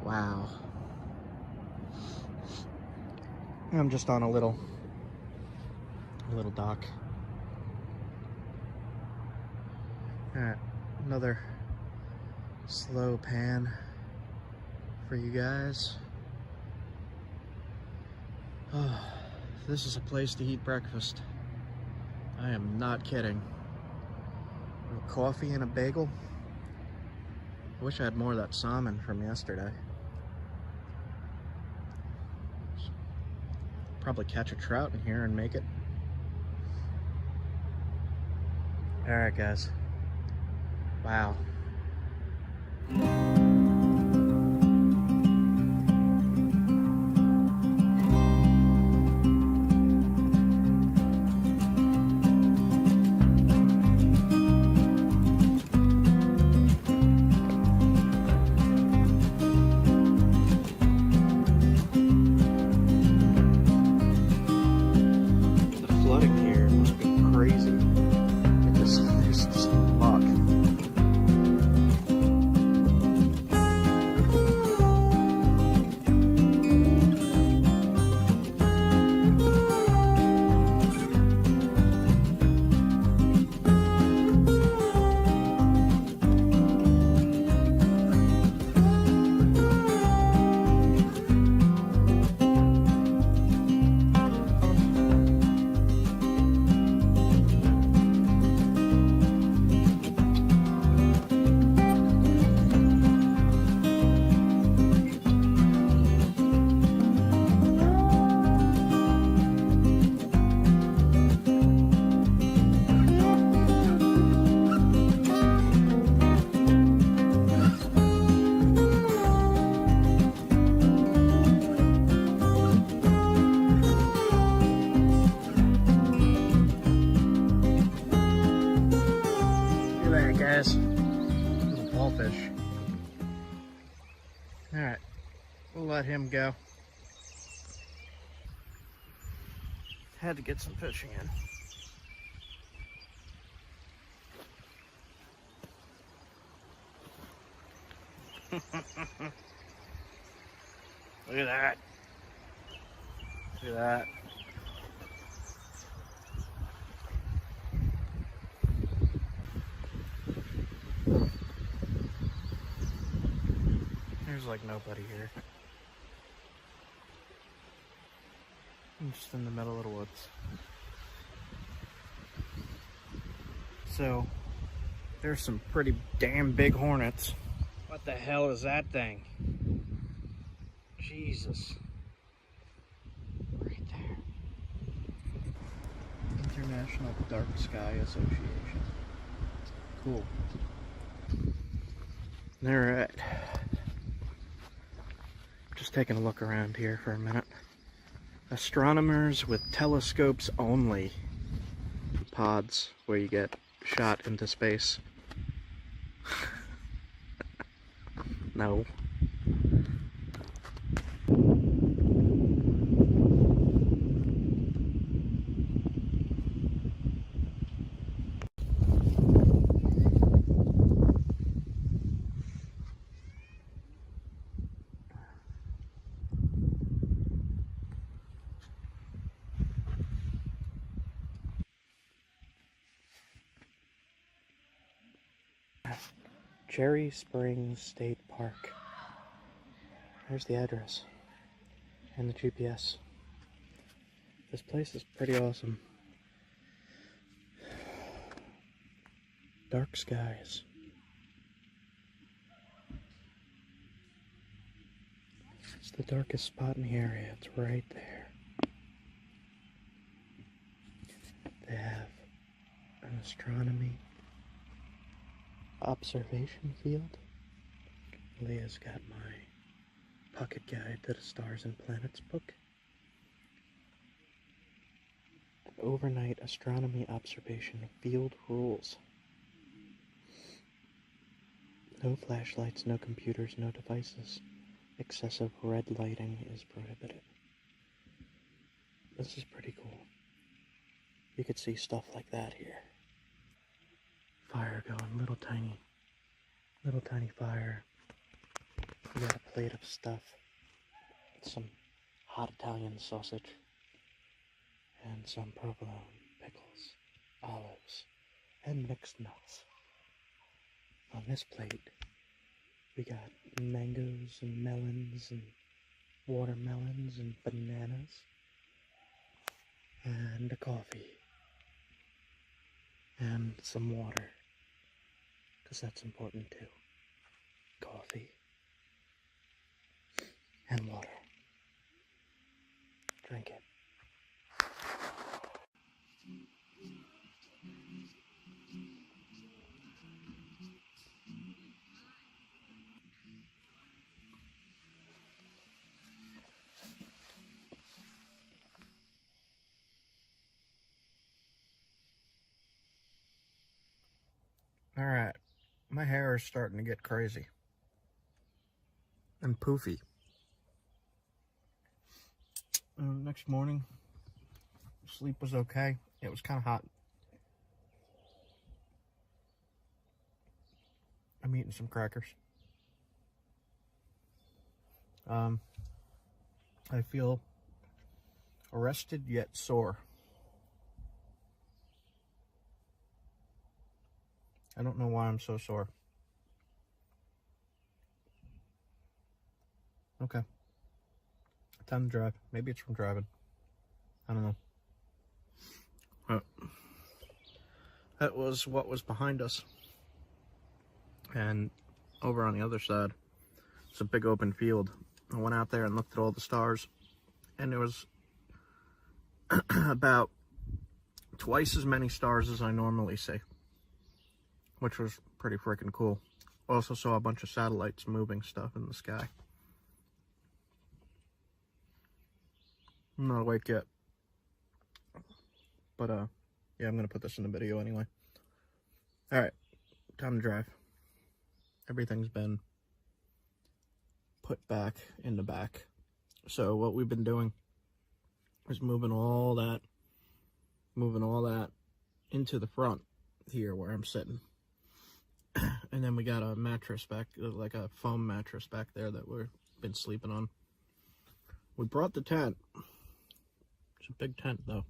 Wow. I'm just on a little dock. Alright, another slow pan for you guys. Oh, this is a place to eat breakfast. I am not kidding. A little coffee and a bagel. I wish I had more of that salmon from yesterday. Probably catch a trout in here and make it. Alright guys. Wow. Little ballfish. Alright, we'll let him go. Had to get some fishing in. Look at that. Look at that. There's like nobody here. I'm just in the middle of the woods. So, there's some pretty damn big hornets. What the hell is that thing? Jesus. Right there. International Dark Sky Association. Cool. Alright. Just taking a look around here for a minute. Astronomers with telescopes only. Pods where you get shot into space. No. Cherry Springs State Park. There's the address and the GPS. This place is pretty awesome. Dark skies. It's the darkest spot in the area. It's right there. They have an astronomy observation field. Leah's got my pocket guide to the Stars and Planets book. An overnight astronomy observation field rules. No flashlights, no computers, no devices. excessive red lighting is prohibited. This is pretty cool. You could see stuff like that here. Fire going, little tiny fire. We got a plate of stuff. Some hot Italian sausage. And some provolone, pickles, olives, and mixed nuts. On this plate, we got mangoes and melons and watermelons and bananas. And a coffee. And some water. Because that's important too. Coffee. And water. Drink it. Alright, my hair is starting to get crazy and poofy. Next morning, sleep was okay. It was kind of hot. I'm eating some crackers. I feel arrested yet sore. I don't know why I'm so sore. Okay. Time to drive. Maybe it's from driving. I don't know. That was what was behind us. And over on the other side, it's a big open field. I went out there and looked at all the stars. And there was about twice as many stars as I normally see, which was pretty freaking cool. Also saw a bunch of satellites moving stuff in the sky. I'm not awake yet. But, yeah, I'm gonna put this in the video anyway. Alright, time to drive. Everything's been put back in the back. So what we've been doing is moving all that into the front here where I'm sitting. And then we got a mattress back, like a foam mattress back there that we've been sleeping on. We brought the tent. It's a big tent though.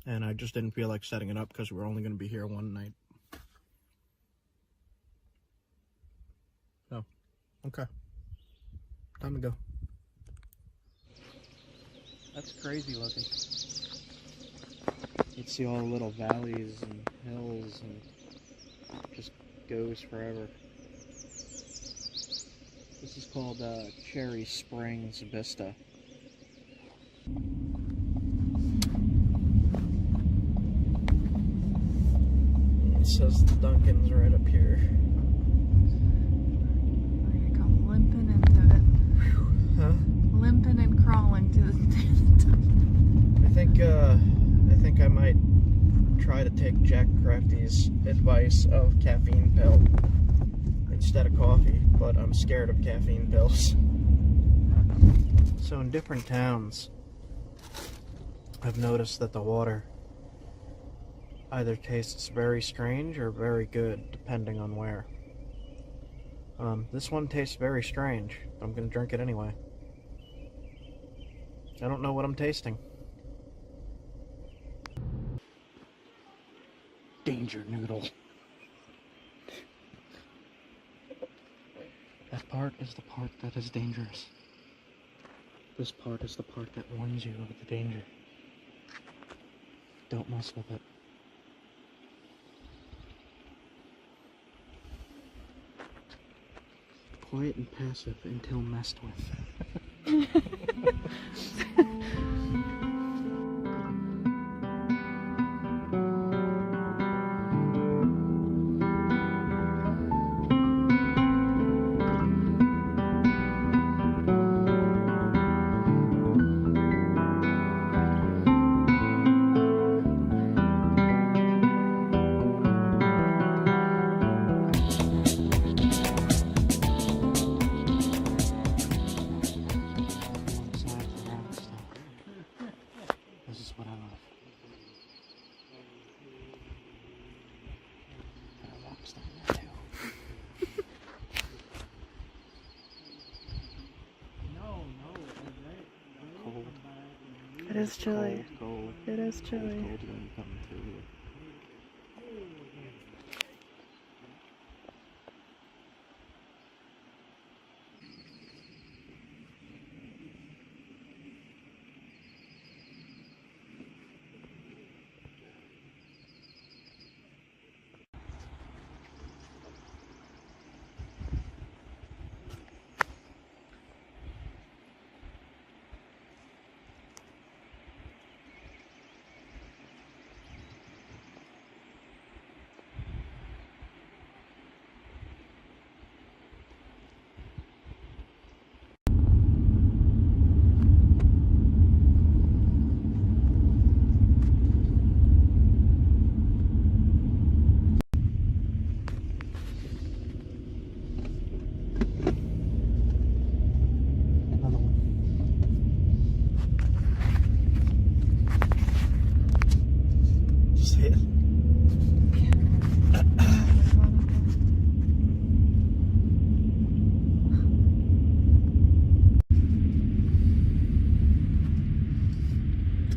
And I just didn't feel like setting it up because we're only going to be here one night. So, okay. Time to go. That's crazy looking. You'd see all the little valleys and hills and just goes forever. This is called Cherry Springs Vista. It says the Duncan's right up here. We're gonna come limping into it. Huh? Limping and crawling to the I think I might try to take Jack Crafty's advice of caffeine pill instead of coffee, but I'm scared of caffeine pills. So in different towns, I've noticed that the water either tastes very strange or very good, depending on where. This one tastes very strange, but I'm gonna drink it anyway. I don't know what I'm tasting. Danger noodle. That part is the part that is dangerous. This part is the part that warns you of the danger. Don't mess with it. Quiet and passive until messed with. is chilly. Cold. It is chilly. Cold when you come through here.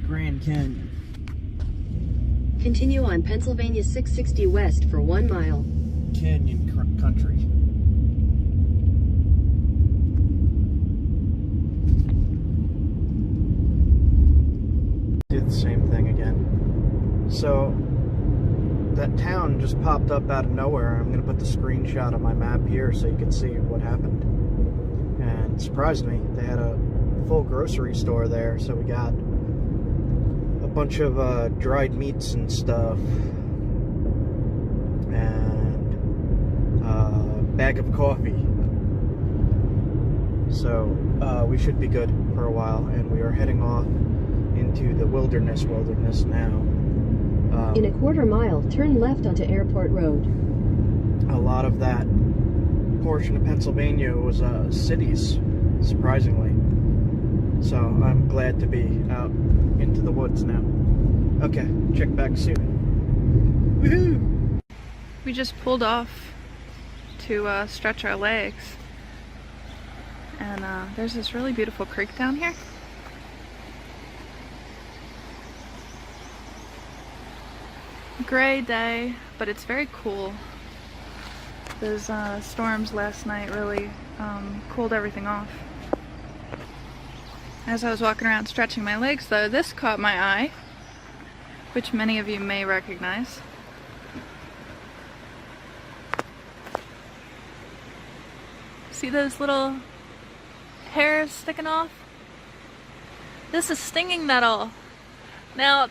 Grand Canyon. Continue on Pennsylvania 660 West for 1 mile. Canyon country. Did the same thing again. So that town just popped up out of nowhere. I'm gonna put the screenshot on my map here so you can see what happened. And it surprised me. They had a full grocery store there, so we got a bunch of dried meats and stuff, and a bag of coffee. So we should be good for a while, and we are heading off into the wilderness now. In a quarter mile, turn left onto Airport Road. A lot of that portion of Pennsylvania was cities, surprisingly. So I'm glad to be out into the woods now. Okay, check back soon. Woohoo! We just pulled off to stretch our legs. And there's this really beautiful creek down here. Gray day, but it's very cool. Those storms last night really cooled everything off. As I was walking around stretching my legs though, this caught my eye, which many of you may recognize. See those little hairs sticking off? This is stinging nettle. Now,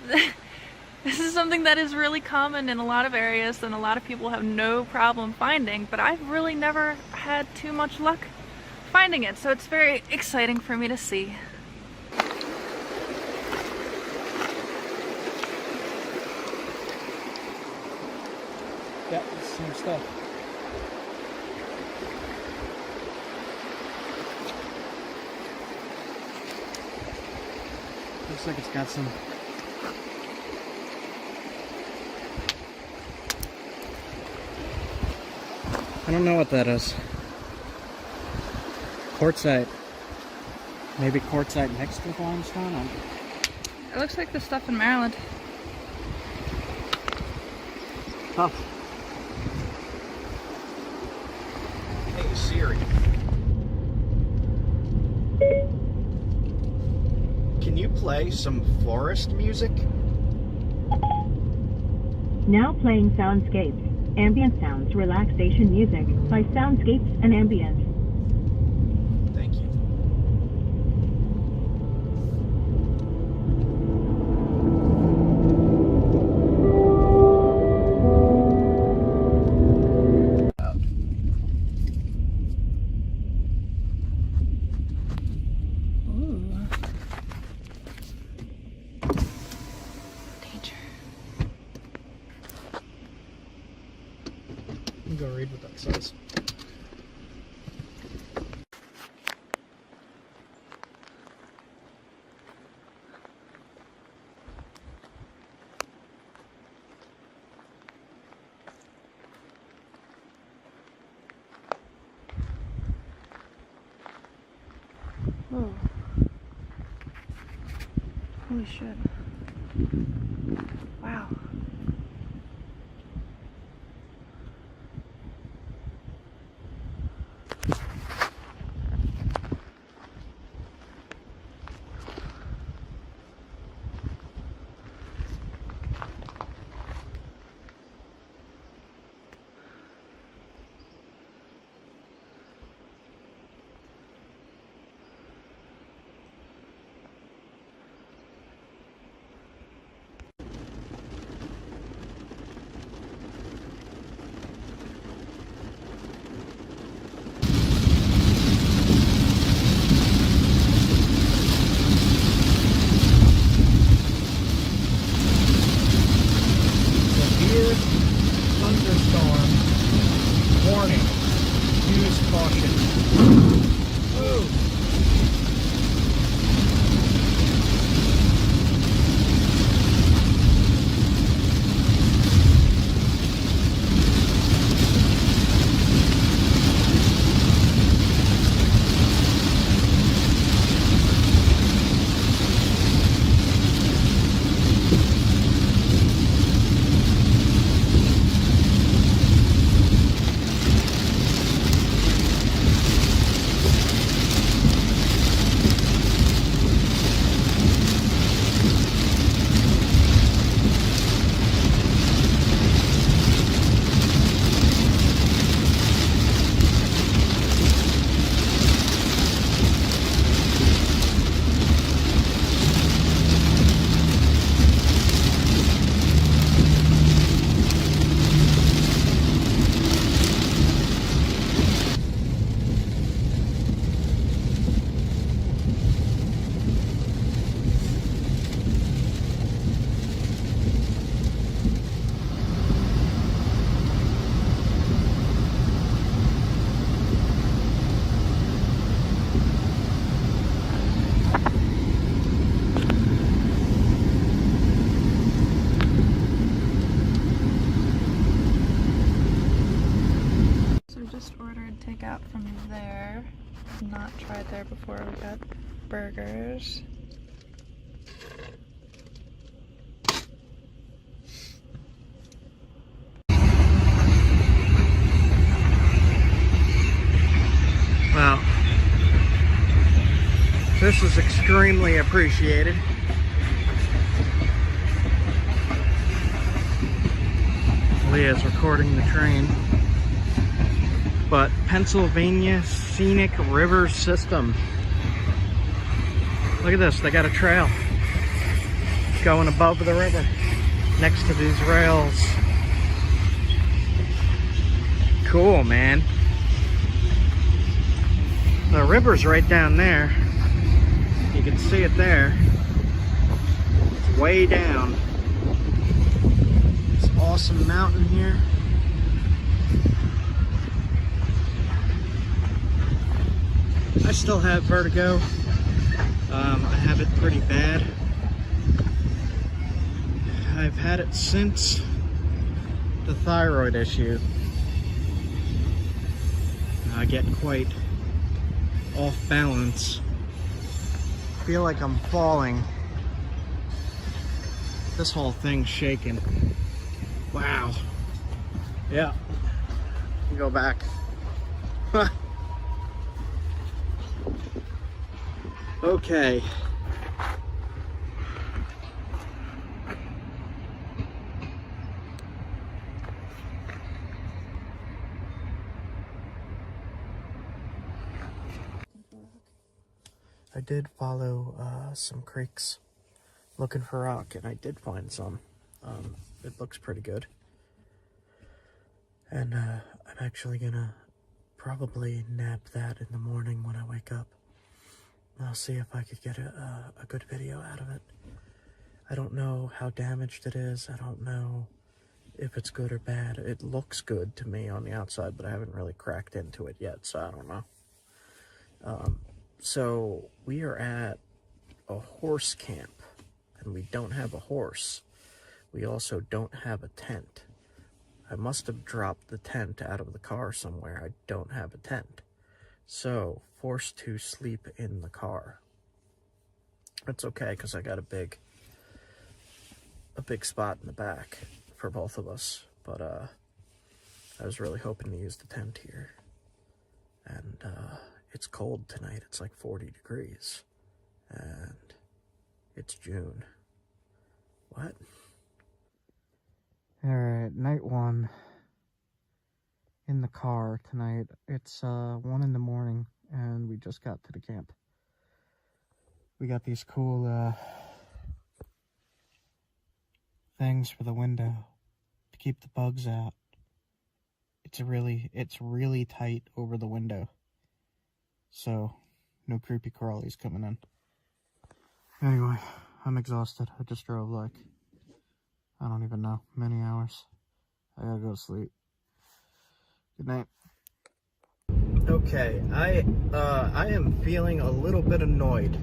this is something that is really common in a lot of areas and a lot of people have no problem finding, but I've really never had too much luck finding it, so it's very exciting for me to see. Yeah, it's the same stuff. Looks like it's got some I don't know what that is. Quartzite. Maybe quartzite mixed with limestone? It looks like the stuff in Maryland. Tough. Hey Siri. Can you play some forest music? Now playing Soundscapes, ambient sounds, relaxation music by Soundscapes and Ambient. Thank you. Go read what that says. Holy shit. Wow. Severe thunderstorm warning. Use caution. Whoa. Takeout from there. Not tried there before. We got burgers. Wow. This is extremely appreciated. Leah's recording the train. But Pennsylvania Scenic River System. Look at this, they got a trail going above the river next to these rails. Cool, man. The river's right down there. You can see it there. It's way down. This awesome mountain here. I still have vertigo. I have it pretty bad. I've had it since the thyroid issue. I get quite off balance. I feel like I'm falling. This whole thing's shaking. Wow. Yeah. Go back. Okay. I did follow some creeks looking for rock, and I did find some. It looks pretty good. And I'm actually gonna probably nap that in the morning when I wake up. I'll see if I could get a good video out of it. I don't know how damaged it is. I don't know if it's good or bad. It looks good to me on the outside, but I haven't really cracked into it yet, so I don't know. So we are at a horse camp, and we don't have a horse. We also don't have a tent. I must have dropped the tent out of the car somewhere. I don't have a tent. So, forced to sleep in the car. That's okay, because I got a big a big spot in the back for both of us, but I was really hoping to use the tent here. And it's cold tonight. It's like 40 degrees. And it's June. What? Alright, night one. In the car tonight. It's 1 in the morning and we just got to the camp. We got these cool things for the window to keep the bugs out. It's really tight over the window, so no creepy crawlies coming in. Anyway, I'm exhausted. I just drove like, I don't even know, many hours. I gotta go to sleep. Good night. Okay, I am feeling a little bit annoyed,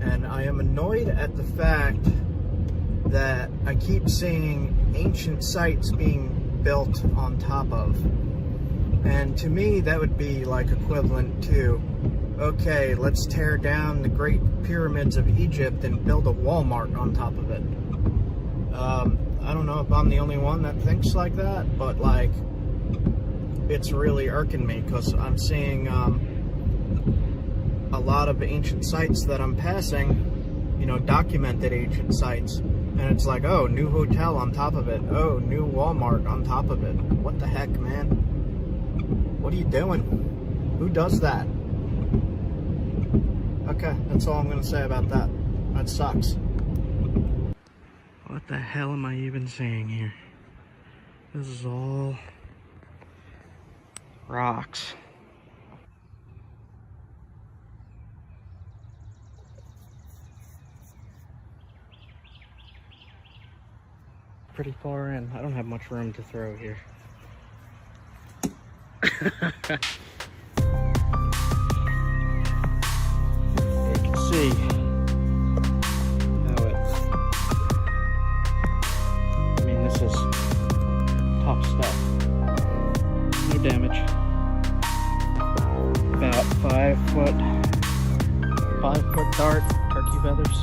and I am annoyed at the fact that I keep seeing ancient sites being built on top of. And to me, that would be like equivalent to, okay, let's tear down the Great Pyramids of Egypt and build a Walmart on top of it. I don't know if I'm the only one that thinks like that, but like, it's really irking me because I'm seeing a lot of ancient sites that I'm passing, you know, documented ancient sites. And it's like, oh, new hotel on top of it. Oh, new Walmart on top of it. What the heck, man? What are you doing? Who does that? Okay, that's all I'm going to say about that. That sucks. What the hell am I even saying here? This is all rocks. Pretty far in. I don't have much room to throw here. You can see how I mean, this is tough stuff. No damage. About 5 foot dart, turkey feathers.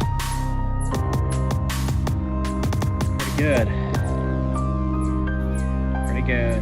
Good. Pretty good.